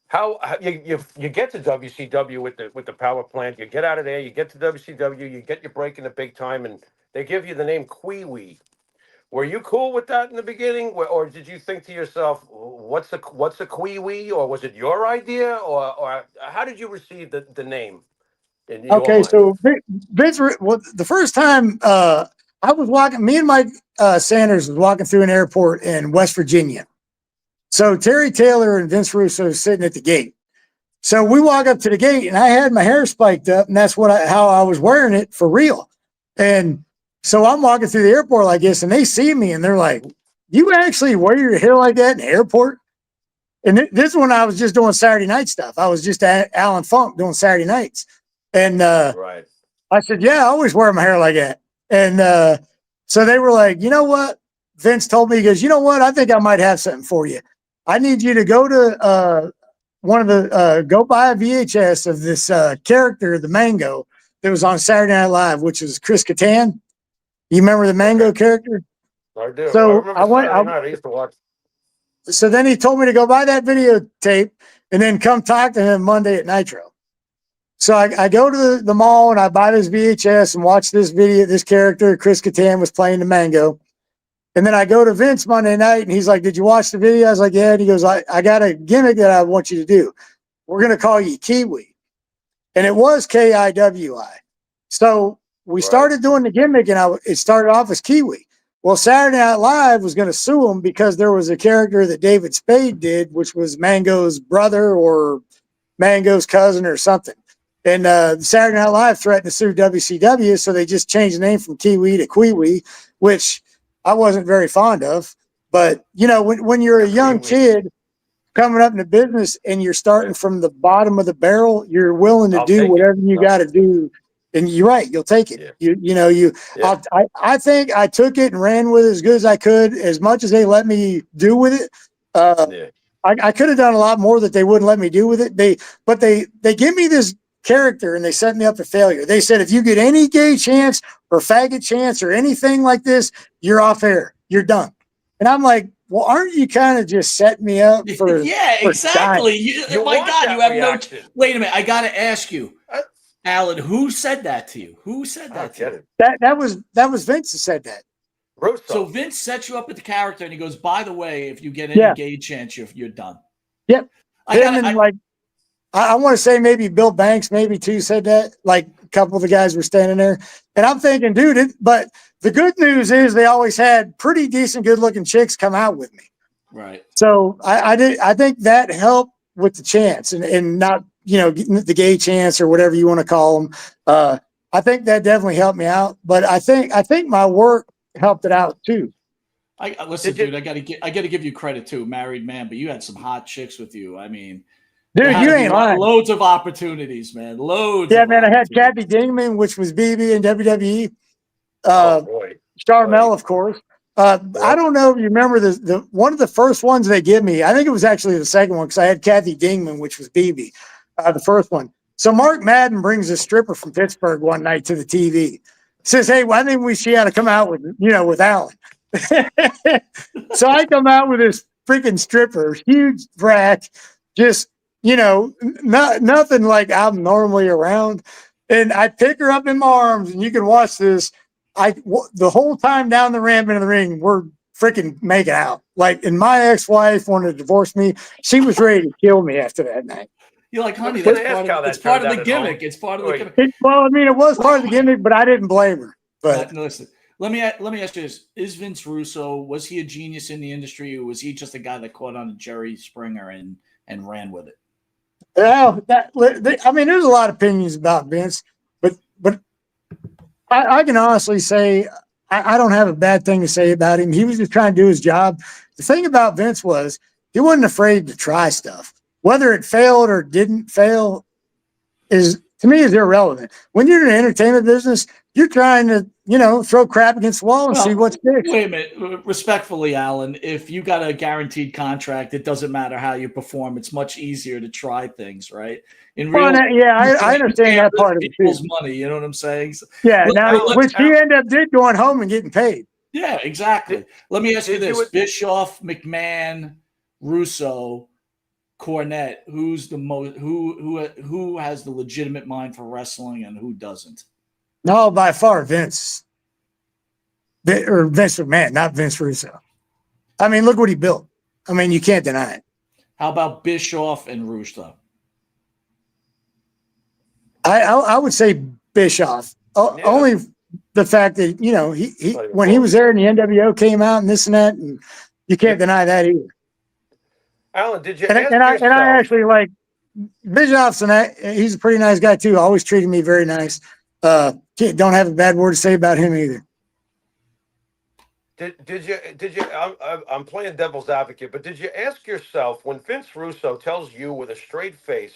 How you get to WCW with the power plant? You get out of there, you get to WCW, you get your break in the big time, and they give you the name Kwee Wee. Were you cool with that in the beginning, or did you think to yourself, "What's a Kwee Wee?" Or was it your idea, or how did you receive the name in your Okay, mind? so Vince, well, the first time I was walking, me and Mike Sanders was walking through an airport in West Virginia. So Terry Taylor and Vince Russo sitting at the gate. So we walk up to the gate, and I had my hair spiked up, and that's how I was wearing it for real. And so I'm walking through the airport like this, and they see me, and they're like, "You actually wear your hair like that in the airport?" And this one, I was just doing Saturday night stuff. I was just at Alan Funk doing Saturday nights, and Right. I said, "Yeah, I always wear my hair like that." And so they were like, "You know what?" Vince told me, he goes, "You know what? I think I might have something for you. I need you to go to go buy a VHS of this character, the Mango, that was on Saturday Night Live, which is Chris Kattan. You remember the Mango character?" I do. I So remember Saturday night. I used to watch. so then he told me to go buy that videotape and then come talk to him Monday at Nitro. So I go to the mall and I buy this VHS and watch this video. This character, Chris Kattan, was playing the Mango. And then I go to Vince Monday night and he's like, "Did you watch the video?" I was like, "Yeah." And he goes, I got a gimmick that I want you to do. We're going to call you Kiwi. And it was Kiwi. So we started doing the gimmick, and it started off as Kiwi. Well, Saturday Night Live was going to sue him because there was a character that David Spade did, which was Mango's brother or Mango's cousin or something. And Saturday Night Live threatened to sue WCW, so they just changed the name from Kiwi to Kwee Wee, which I wasn't very fond of. But, when you're a young kid coming up in the business and you're starting from the bottom of the barrel, you're willing to I'll do take it. whatever you got to do. And you're right, you'll take it. Yeah. I think I took it and ran with it as good as I could, as much as they let me do with it. Yeah. I could have done a lot more that they wouldn't let me do with it. They give me this character and they set me up for failure. They said, if you get any gay chance or faggot chance or anything like this, you're off air. You're done. And I'm like, well, aren't you kind of just setting me up for yeah, for exactly. You My want God, that you have reaction. Wait a minute, I got to ask you. Alan, who said that to you? Who said I that don't to get you? it. That was Vince that said that. Russo. So Vince sets you up with the character, and he goes, "By the way, if you get any Yeah. gay chance, you're done." Yep. I Him got and like I want to say maybe Bill Banks maybe too said that. Like a couple of the guys were standing there, and I'm thinking, dude. But the good news is they always had pretty decent, good looking chicks come out with me. right. So I think that helped with the chance and not getting the gay chance or whatever you want to call them. I think that definitely helped me out. But I think my work helped it out too. I listen, Did you- dude. I gotta give you credit too, married man. But you had some hot chicks with you. I mean, Dude, there had you to be ain't lying. loads of opportunities, man. Loads. Yeah, of man. I had opportunities. Kathy Dingman, which was BB in WWE. Oh boy. Charmel, of course. I don't know if you remember the one of the first ones they give me. I think it was actually the second one because I had Kathy Dingman, which was BB, the first one. So Mark Madden brings a stripper from Pittsburgh one night to the TV. Says, "Hey, well, I think she ought to come out with Alan." So I come out with this freaking stripper, huge brat, just nothing like I'm normally around, and I pick her up in my arms, and you can watch this. The whole time down the ramp into the ring, we're freaking making out. Like, and my ex-wife wanted to divorce me. She was ready to kill me after that night. You're like, honey, was gonna that's ask how that it's part of turned the out at home. gimmick. It's part of the Wait. gimmick. Well, I mean, it was part of the gimmick, but I didn't blame her. But Listen, let me ask you this: is Vince Russo, was he a genius in the industry, or was he just a guy that caught on to Jerry Springer and ran with it? well, I mean, there's a lot of opinions about Vince, but I can honestly say I don't have a bad thing to say about him. He was just trying to do his job. The thing about Vince was he wasn't afraid to try stuff. Whether it failed or didn't fail is, to me, is irrelevant. When you're in the entertainment business, you're trying to, throw crap against the wall and see what's fixed. Wait a minute. Respectfully, Alan, if you got a guaranteed contract, it doesn't matter how you perform. It's much easier to try things, right? In real, I understand that part of it too. People's money, you know what I'm saying? Yeah, Alan, which he ended up going home and getting paid. Yeah, exactly. Let me ask you did this: you- Bischoff, McMahon, Russo, Cornette. Who's the most? Who has the legitimate mind for wrestling, and who doesn't? No, by far Vince. Or Vince McMahon, not Vince Russo. I mean, look what he built. I mean, you can't deny it. How about Bischoff and Russo? I would say Bischoff. Yeah. Only the fact that he when he was there and the NWO came out and this and that, and you can't deny that either. Alan, did you And ask yourself? I actually like Bischoff's, and he's a pretty nice guy too. Always treated me very nice. Don't have a bad word to say about him either. Did you? I'm playing devil's advocate, but did you ask yourself when Vince Russo tells you with a straight face,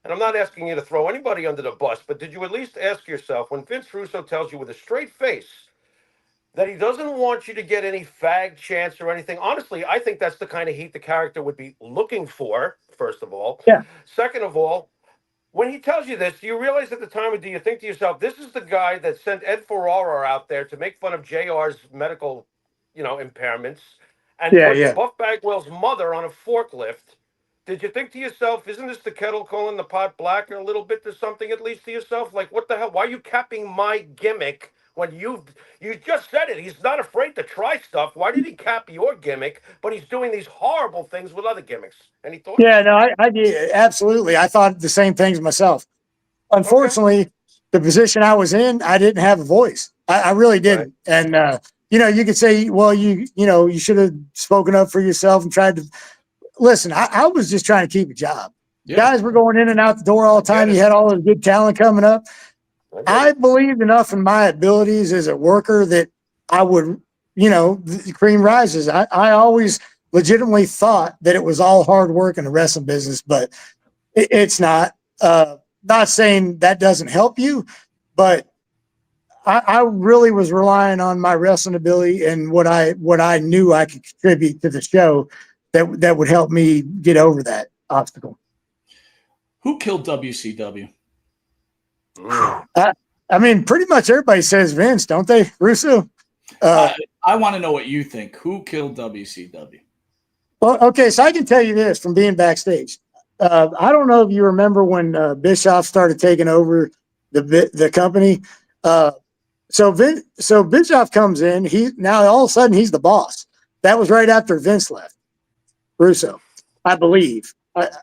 and I'm not asking you to throw anybody under the bus, but did you at least ask yourself when Vince Russo tells you with a straight face that he doesn't want you to get any fag chance or anything? Honestly, I think that's the kind of heat the character would be looking for, first of all. Yeah. Second of all, when he tells you this, do you realize at the time, or do you think to yourself, this is the guy that sent Ed Ferrara out there to make fun of JR's medical, impairments, and put Buff Bagwell's mother on a forklift? Did you think to yourself, isn't this the kettle calling the pot black a little bit, or something, at least to yourself? Like, what the hell? Why are you capping my gimmick when you just said it? He's not afraid to try stuff. Why did he cap your gimmick, but he's doing these horrible things with other gimmicks? Any thoughts? Yeah, no, I did. Absolutely. I thought the same things myself. Unfortunately, the position I was in, I didn't have a voice. I really didn't. Right. And, you could say, well, you should have spoken up for yourself and tried to listen. I was just trying to keep a job. Yeah. Guys were going in and out the door all the time. You had all this good talent coming up. I believed enough in my abilities as a worker that I would, the cream rises. I always legitimately thought that it was all hard work in the wrestling business, but it's not. Not saying that doesn't help you, but I really was relying on my wrestling ability and what I knew I could contribute to the show that would help me get over that obstacle. Who killed WCW? I mean, pretty much everybody says Vince, don't they, Russo? I want to know what you think. Who killed WCW? Well, okay, so I can tell you this from being backstage. I don't know if you remember when Bischoff started taking over the company. So Bischoff comes in. He now all of a sudden he's the boss. That was right after Vince left. Russo, I believe.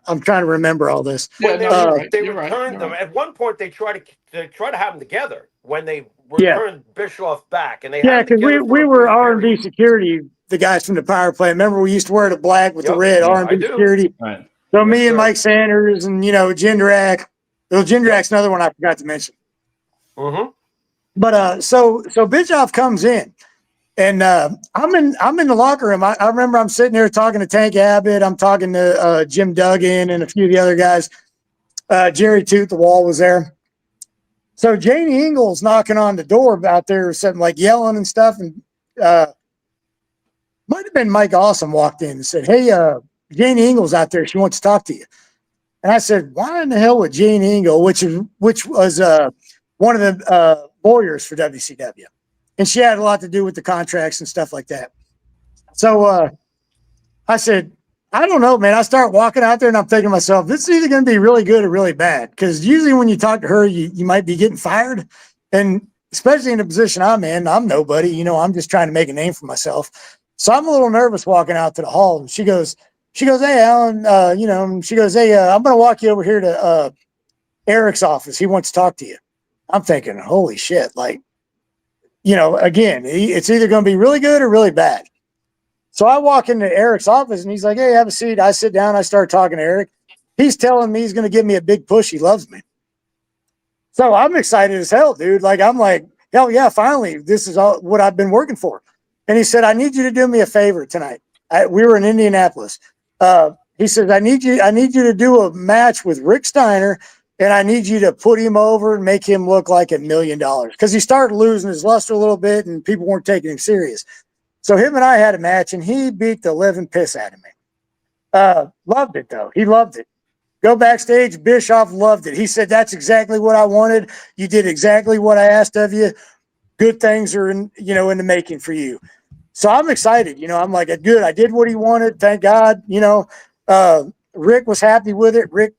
I'm trying to remember all this. When they You're right. returned them, at one point they try to have them together when they Yeah. returned Bischoff back, and they Yeah, had them because together for we a were brief R&B period. security, the guys from the power plant. Remember, we used to wear the black with the Yep. red Yeah, I R&B do. security. Right. So Yes, me and sir. Mike Sanders and Jindrak. Well, Jindrak's another one I forgot to mention. Mm-hmm. But so Bischoff comes in, and I'm in the locker room. I remember I'm sitting there talking to Tank Abbott. I'm talking to Jim Duggan and a few of the other guys. Jerry Toot, the wall was there. So Janie Ingles knocking on the door out there, something like yelling and stuff, and might have been Mike Awesome walked in and said, "Hey, Janie Ingles out there. She wants to talk to you." And I said, "Why in the hell would Janie Ingle, which was one of the lawyers for WCW, and she had a lot to do with the contracts and stuff like that." So I said, "I don't know, man." I start walking out there and I'm thinking to myself, this is either going to be really good or really bad. Because usually when you talk to her, you might be getting fired. And especially in the position I'm in, I'm nobody. I'm just trying to make a name for myself. So I'm a little nervous walking out to the hall. And she goes, "Hey, Alan, she goes, hey, I'm going to walk you over here to Eric's office. He wants to talk to you." I'm thinking, holy shit. Like, again, it's either going to be really good or really bad. So I walk into Eric's office and he's like, "Hey, have a seat." I sit down. I start talking to Eric. He's telling me he's going to give me a big push. He loves me. So I'm excited as hell, dude. Like, I'm like, hell yeah, finally, this is all what I've been working for. And he said, "I need you to do me a favor tonight." We were in Indianapolis. He says, I need you to do a match with Rick Steiner, and I need you to put him over and make him look like $1 million. Because he started losing his luster a little bit and people weren't taking him serious. So him and I had a match, and he beat the living piss out of me. Loved it, though. He loved it. Go backstage. Bischoff loved it. He said, "That's exactly what I wanted. You did exactly what I asked of you. Good things are in the making for you." So I'm excited. I'm like, good. I did what he wanted. Thank God. Rick was happy with it. Rick,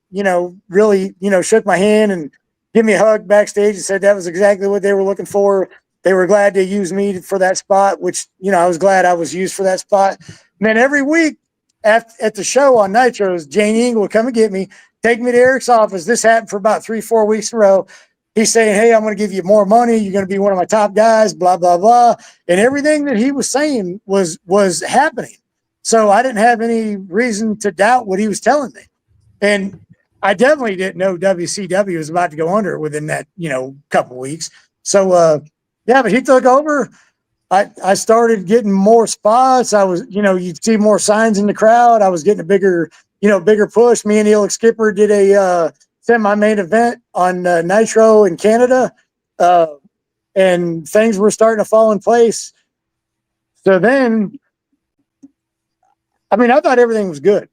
really, shook my hand and gave me a hug backstage and said that was exactly what they were looking for. They were glad to use me for that spot, which, I was glad I was used for that spot. And then every week at the show on Nitros, Janie Ingle would come and get me, take me to Eric's office. This happened for about 3-4 weeks in a row. He's saying, "Hey, I'm going to give you more money. You're going to be one of my top guys, blah, blah, blah." And everything that he was saying was happening. So I didn't have any reason to doubt what he was telling me. And I definitely didn't know WCW was about to go under within that, couple weeks. So, yeah, but he took over. I started getting more spots. I was, you'd see more signs in the crowd. I was getting a bigger push. Me and Elix Skipper did a semi-main event on Nitro in Canada, and things were starting to fall in place. So then, I thought everything was good.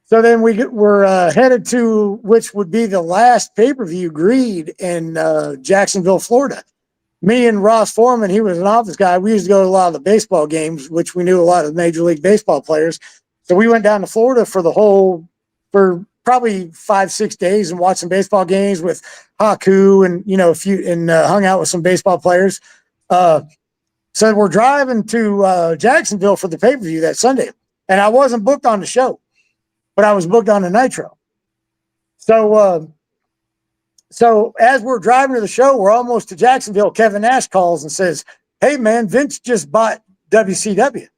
So then we're headed to which would be the last pay-per-view, Greed, in Jacksonville, Florida. Me and Ross Foreman, he was an office guy. We used to go to a lot of the baseball games, which we knew a lot of Major League Baseball players. So we went down to Florida for probably 5-6 days and watched some baseball games with Haku and, hung out with some baseball players. So we're driving to Jacksonville for the pay-per-view that Sunday. And I wasn't booked on the show, but I was booked on the Nitro. So as we're driving to the show, we're almost to Jacksonville. Kevin Nash calls and says, "Hey, man, Vince just bought WCW."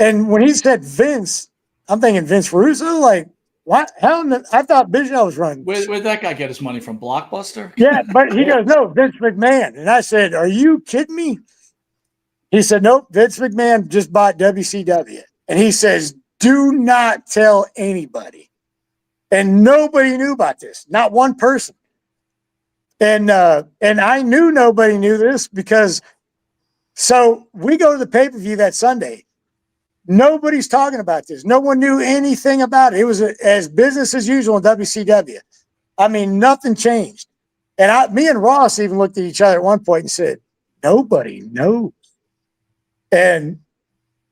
And when he said Vince, I'm thinking Vince Russo. Like, what? I thought Bischoff was running. Where'd that guy get his money from? Blockbuster? Yeah, but he goes, "No, Vince McMahon." And I said, "Are you kidding me?" He said, "Nope, Vince McMahon just bought WCW." And he says, "Do not tell anybody." And nobody knew about this, not one person. And I knew nobody knew this because so we go to the pay-per-view that Sunday. Nobody's talking about this. No one knew anything about it. It was as business as usual in WCW. Nothing changed. And me and Ross even looked at each other at one point and said, "Nobody knows." And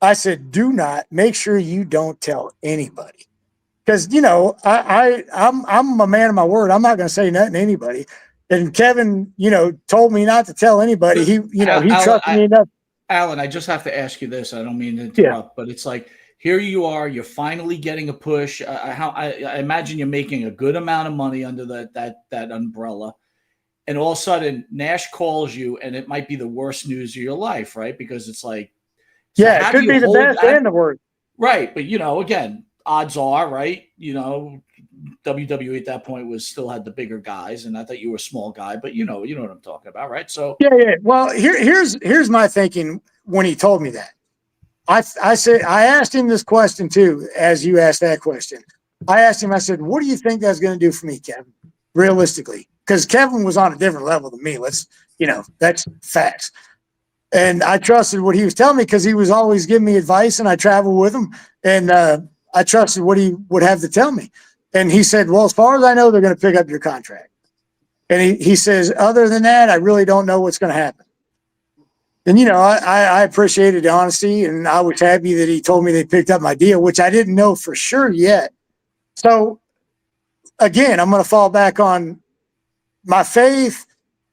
I said, "Do not, make sure you don't tell anybody." Because, I'm a man of my word. I'm not going to say nothing to anybody. And Kevin, told me not to tell anybody. He trusted me enough. Alan, I just have to ask you this. I don't mean to interrupt, Yeah. but it's like, here you are. You're finally getting a push. I imagine you're making a good amount of money under that umbrella. And all of a sudden, Nash calls you, and it might be the worst news of your life, right? Because it's like, so Yeah, it could be the best and the worst. Right. But, again, odds are, right? WWE at that point still had the bigger guys, and not that you were a small guy, but you know what I'm talking about, right? So yeah. Well, here's my thinking when he told me that. I asked him this question too, as you asked that question. I asked him, I said, what do you think that's going to do for me, Kevin? Realistically, because Kevin was on a different level than me. That's facts. And I trusted what he was telling me because he was always giving me advice, and I traveled with him, and I trusted what he would have to tell me. And he said, well, as far as I know, they're going to pick up your contract. And he says, other than that, I really don't know what's going to happen. And, I appreciated the honesty, and I was happy that he told me they picked up my deal, which I didn't know for sure yet. So, again, I'm going to fall back on my faith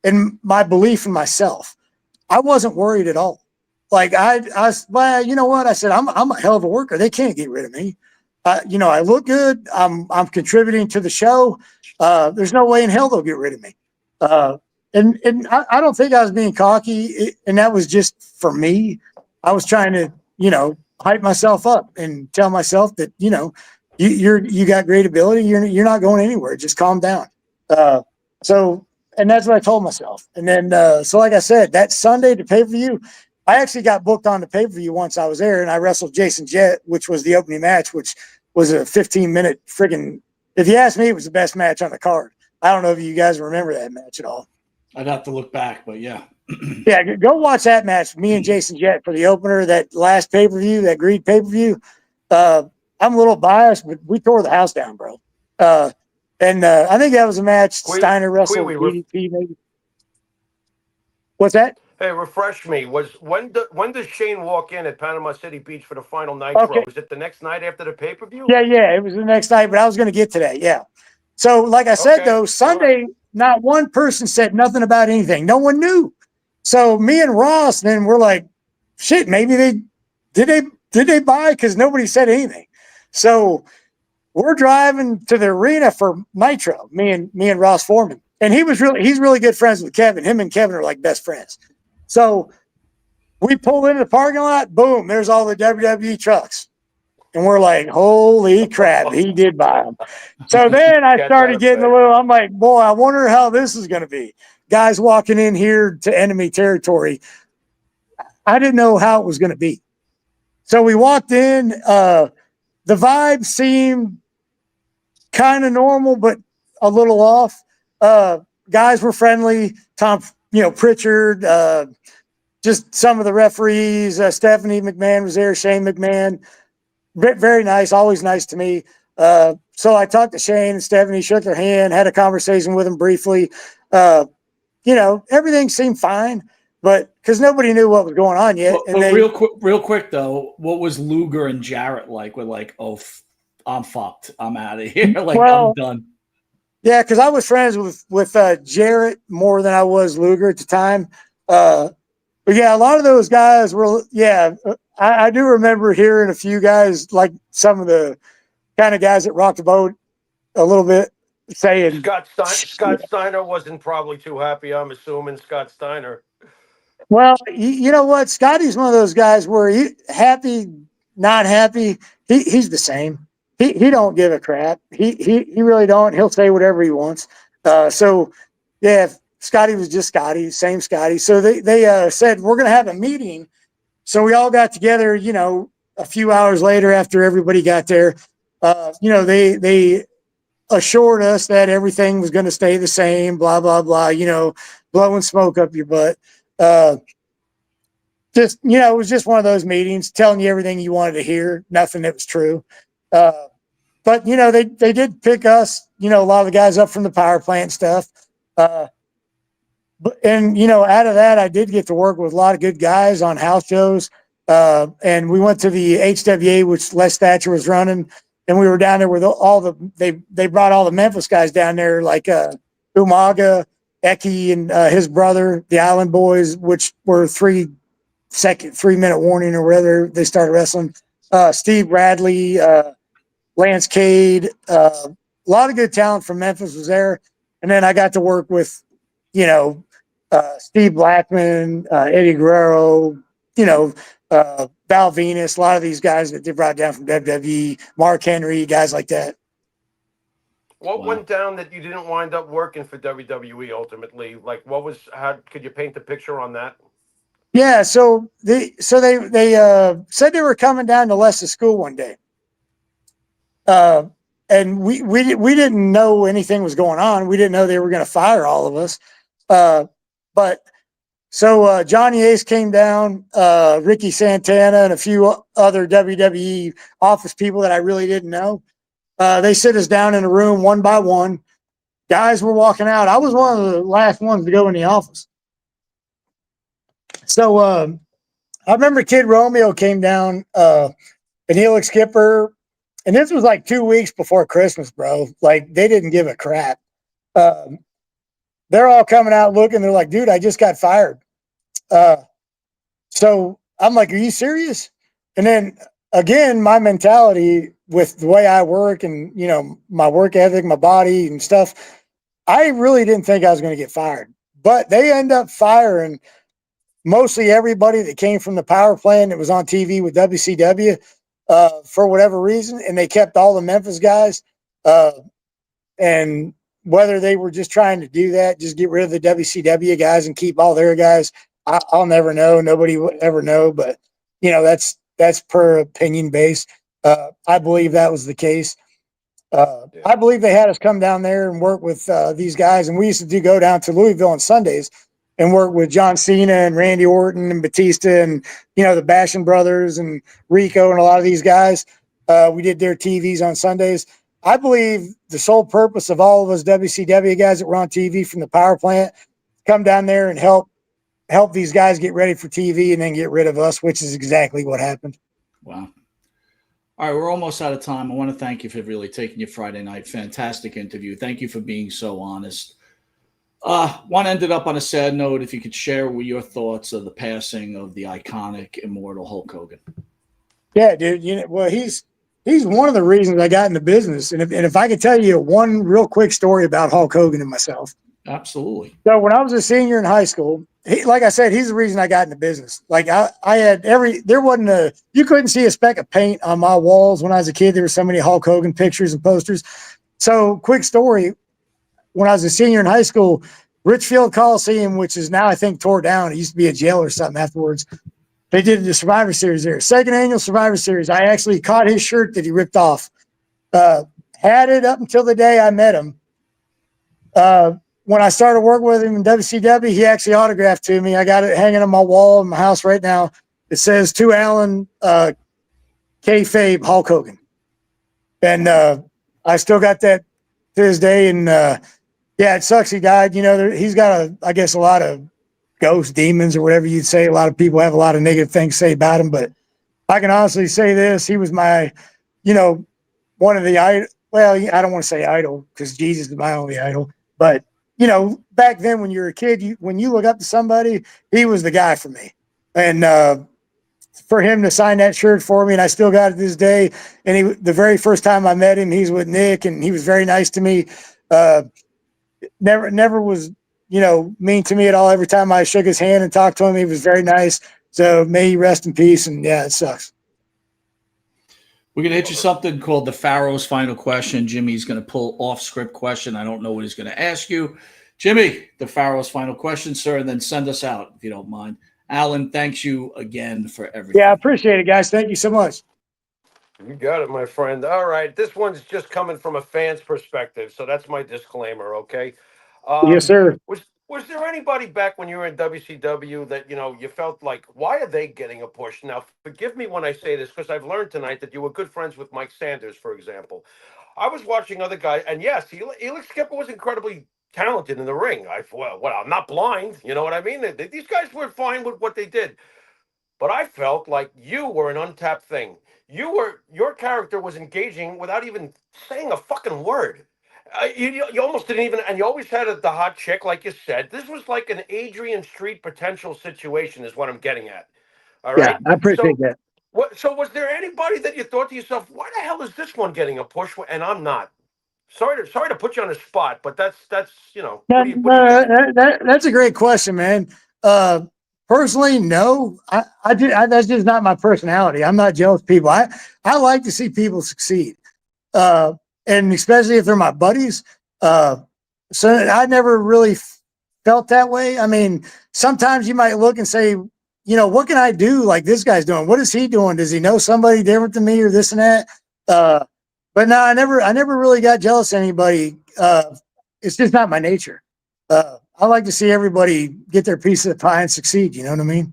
and my belief in myself. I wasn't worried at all. Like well, you know what? I said, I'm a hell of a worker. They can't get rid of me. I look good. I'm contributing to the show. There's no way in hell they'll get rid of me. And I don't think I was being cocky, and that was just for me. I was trying to, hype myself up and tell myself that, you got great ability. You're not going anywhere. Just calm down. And that's what I told myself. And then, so like I said, that Sunday to pay-per-view, I actually got booked on the pay-per-view once I was there, and I wrestled Jason Jett, which was the opening match, which was a 15-minute friggin', if you ask me, it was the best match on the card. I don't know if you guys remember that match at all. I'd have to look back, but yeah. Yeah, go watch that match, me and Jason Jett for the opener, that last pay-per-view, that Greed pay-per-view. I'm a little biased, but we tore the house down, bro. And I think that was a match Steiner wrestled DDP, maybe. What's that? Hey, refresh me. When does Shane walk in at Panama City Beach for the final Nitro? Okay. Was it the next night after the pay-per-view? Yeah, it was the next night, but I was going to get to that, yeah. So, like I said, though, Sunday, not one person said nothing about anything. No one knew. So me and Ross then we're like, shit, maybe did they buy? Because nobody said anything. So we're driving to the arena for Nitro, me and Ross Foreman. And he's really good friends with Kevin. Him and Kevin are like best friends. So we pull into the parking lot, boom, there's all the WWE trucks. And we're like, holy crap, he did buy them. So then I started getting I'm like, boy, I wonder how this is going to be. Guys walking in here to enemy territory. I didn't know how it was going to be. So we walked in. The vibe seemed kind of normal, but a little off. Guys were friendly. Tom, Pritchard, just some of the referees. Stephanie McMahon was there. Shane McMahon. Very nice, always nice to me. So I talked to Shane and Stephanie, shook their hand, had a conversation with them briefly. Everything seemed fine, but because nobody knew what was going on yet. Real quick though, what was Luger and Jarrett like? We're like, oh, I'm fucked. I'm out of here. I'm done. Yeah, because I was friends with Jarrett more than I was Luger at the time. But yeah, a lot of those guys were, I do remember hearing a few guys, like some of the kind of guys that rocked the boat a little bit, saying Scott Steiner wasn't probably too happy, I'm assuming, Scott Steiner. Well, you know what? Scotty's one of those guys where he happy, not happy, he's the same. He don't give a crap. He really don't. He'll say whatever he wants. So yeah, Scotty was just Scotty, same Scotty. So they said, we're going to have a meeting. So we all got together, a few hours later after everybody got there. They assured us that everything was going to stay the same, blah, blah, blah, blowing smoke up your butt. It was just one of those meetings telling you everything you wanted to hear, nothing that was true. But they did pick us, a lot of the guys up from the power plant stuff. And out of that, I did get to work with a lot of good guys on house shows. And we went to the HWA, which Les Thatcher was running. And we were down there with they brought all the Memphis guys down there, like Umaga, Eki and his brother, the Island Boys, which were 3-minute warning or whatever they started wrestling. Steve Bradley, Lance Cade, a lot of good talent from Memphis was there. And then I got to work with, Steve Blackman, Eddie Guerrero, Val Venus, a lot of these guys that they brought down from WWE, Mark Henry, guys like that. What Wow. went down that you didn't wind up working for WWE ultimately? Like, how could you paint the picture on that? Yeah, so they said they were coming down to Leicester School one day. And we didn't know anything was going on. We didn't know they were going to fire all of us. But so Johnny Ace came down, Ricky Santana, and a few other WWE office people that I really didn't know. They sit us down in a room one by one. Guys were walking out. I was one of the last ones to go in the office. So I remember Kid Romeo came down, and Helix Skipper, and this was like 2 weeks before Christmas, bro. Like they didn't give a crap. They're all coming out looking. They're like, dude, I just got fired. So I'm like, are you serious? And then again, my mentality with the way I work and, my work ethic, my body and stuff, I really didn't think I was going to get fired. But they end up firing mostly everybody that came from the power plant that was on TV with WCW for whatever reason. And they kept all the Memphis guys. And whether they were just trying to do that, just get rid of the WCW guys and keep all their guys, I'll never know. Nobody will ever know. But, that's per opinion base. I believe that was the case. I believe they had us come down there and work with these guys. And we used to go down to Louisville on Sundays and work with John Cena and Randy Orton and Batista and, the Basham brothers and Rico and a lot of these guys. We did their TVs on Sundays. I believe the sole purpose of all of us WCW guys that were on TV from the power plant come down there and help these guys get ready for TV and then get rid of us, which is exactly what happened. Wow. All right, we're almost out of time. I want to thank you for really taking your Friday night. Fantastic interview. Thank you for being so honest. One ended up on a sad note. If you could share with your thoughts of the passing of the iconic, immortal Hulk Hogan. Yeah, dude. He's one of the reasons I got in the business. And if I could tell you one real quick story about Hulk Hogan and myself. Absolutely. So when I was a senior in high school, like I said, he's the reason I got in the business. Like I had you couldn't see a speck of paint on my walls when I was a kid. There were so many Hulk Hogan pictures and posters. So quick story, when I was a senior in high school, Richfield Coliseum, which is now I think tore down. It used to be a jail or something afterwards. They did the Survivor Series there. Second annual Survivor Series. I actually caught his shirt that he ripped off. Had it up until the day I met him. When I started working with him in WCW, he actually autographed to me. I got it hanging on my wall in my house right now. It says to Alan kayfabe Hulk Hogan. And I still got that to this day. And it sucks he died. He's got I guess a lot of ghost demons or whatever you'd say. A lot of people have a lot of negative things to say about him, but I can honestly say this. He was my, one of the I don't want to say idol because Jesus is my only idol, but back then when you're a kid, when you look up to somebody, he was the guy for me. And for him to sign that shirt for me, and I still got it to this day. And the very first time I met him, he's with Nick, and he was very nice to me. Never was, mean to me at all. Every time I shook his hand and talked to him, he was very nice. So may he rest in peace. And yeah, it sucks. We're going to hit you something called the Pharaoh's Final Question. Jimmy's going to pull off script question. I don't know what he's going to ask you. Jimmy, the Pharaoh's Final Question, sir, and then send us out if you don't mind. Alan, thanks you again for everything. Yeah, I appreciate it, guys. Thank you so much. You got it, my friend. All right. This one's just coming from a fan's perspective. So that's my disclaimer, okay? Yes, sir. Was there anybody back when you were in WCW that, you felt like, why are they getting a push? Now, forgive me when I say this, because I've learned tonight that you were good friends with Mike Sanders, for example. I was watching other guys, and yes, Helix Skipper was incredibly talented in the ring. I'm not blind. You know what I mean? These guys were fine with what they did. But I felt like you were an untapped thing. Your character was engaging without even saying a fucking word. You almost didn't even, and you always had the hot chick, like you said. This was like an Adrian Street potential situation, is what I'm getting at. All Yeah, right. I appreciate So, that. what? So, was there anybody that you thought to yourself, "Why the hell is this one getting a push and I'm not"? Sorry to put you on the spot, but that's No, what do you no, think? that's a great question, man. Personally, no, that's just not my personality. I'm not jealous of people. I like to see people succeed. Uh, and especially if they're my buddies. Uh, so I never really felt that way. I mean, sometimes you might look and say, what can I do like this guy's doing? What is he doing? Does he know somebody different than me or this and that? But no, I never really got jealous of anybody. It's just not my nature. I like to see everybody get their piece of the pie and succeed. You know what I mean?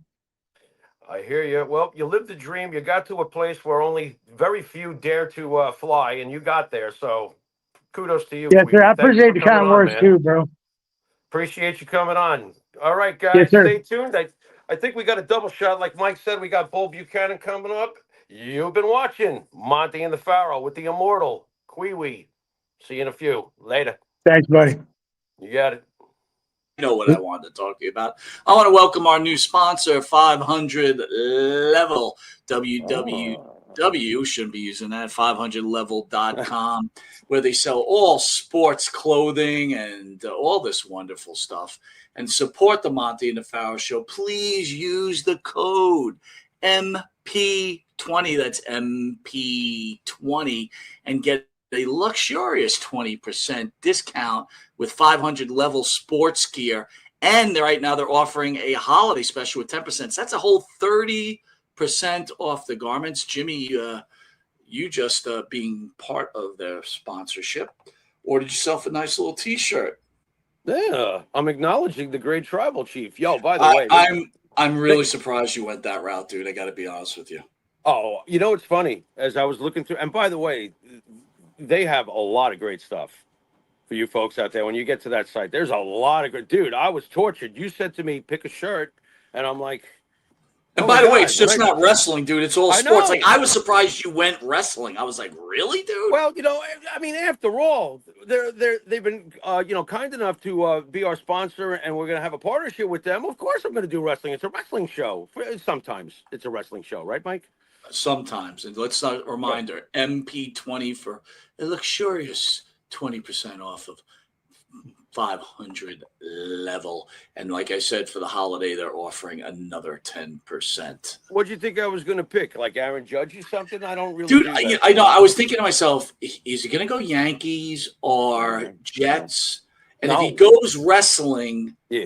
I hear you. Well, you lived the dream. You got to a place where only very few dare to fly, and you got there. So, kudos to you, Yes, Kwee sir. I Wee. Thank you appreciate for the coming kind on, words man. too, bro. Appreciate you coming on. All right, Yes, guys, sir. stay tuned. I think we got a double shot. Like Mike said, we got Bull Buchanan coming up. You've been watching Monty and the Pharaoh with the immortal Kwee Wee. See you in a few. Later. Thanks, buddy. You got it. Know what I wanted to talk to you about. I want to welcome our new sponsor, 500 Level. www, shouldn't be using that, 500level.com, where they sell all sports clothing and all this wonderful stuff. And support the Monty and the Pharaoh Show. Please use the code MP20, that's MP20, and get a luxurious 20% discount with 500 Level sports gear. And right now they're offering a holiday special with 10%. So that's a whole 30% off the garments. Jimmy, you just being part of their sponsorship, ordered yourself a nice little T-shirt. Yeah, I'm acknowledging the great tribal chief. Yo, by the way, I'm really surprised you went that route, dude. I got to be honest with you. oh, it's funny as I was looking through, and by the way, they have a lot of great stuff for you folks out there. When you get to that site, there's a lot of good. Dude, I was tortured. You said to me, pick a shirt, and I'm like, And oh by my the way, God, it's just not wrestling, dude. It's all I sports. know. Like, I was surprised you went wrestling. I was like, really, dude? Well, I mean, after all, they've been kind enough to be our sponsor, and we're gonna have a partnership with them. Of course, I'm gonna do wrestling. It's a wrestling show. Sometimes it's a wrestling show, right, Mike? Sometimes. And let's not reminder, MP20 for a luxurious 20% off of 500 Level. And like I said, for the holiday, they're offering another 10%. What do you think I was gonna pick? Like Aaron Judge or something? I don't really Dude, do that. I know. I was thinking to myself, is he going to go Yankees or Jets? And if he No. goes wrestling, Yeah.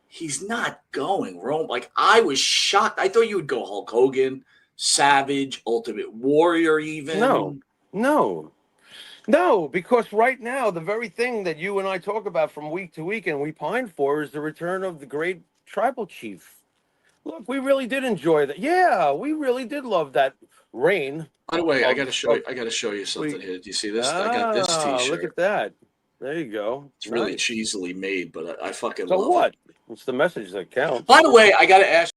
he's not going Rome. Like, I was shocked. I thought you would go Hulk Hogan, Savage, Ultimate Warrior, even. No, because right now, the very thing that you and I talk about from week to week and we pine for is the return of the great tribal chief. Look, we really did enjoy that. Yeah, we really did love that reign. By the way, I got to show you We- something here. Do you see this? I got this T-shirt. Look at that. There you go. It's really Nice. cheesily made, but I fucking So love what? it. It's the message that counts. By the way, I got to ask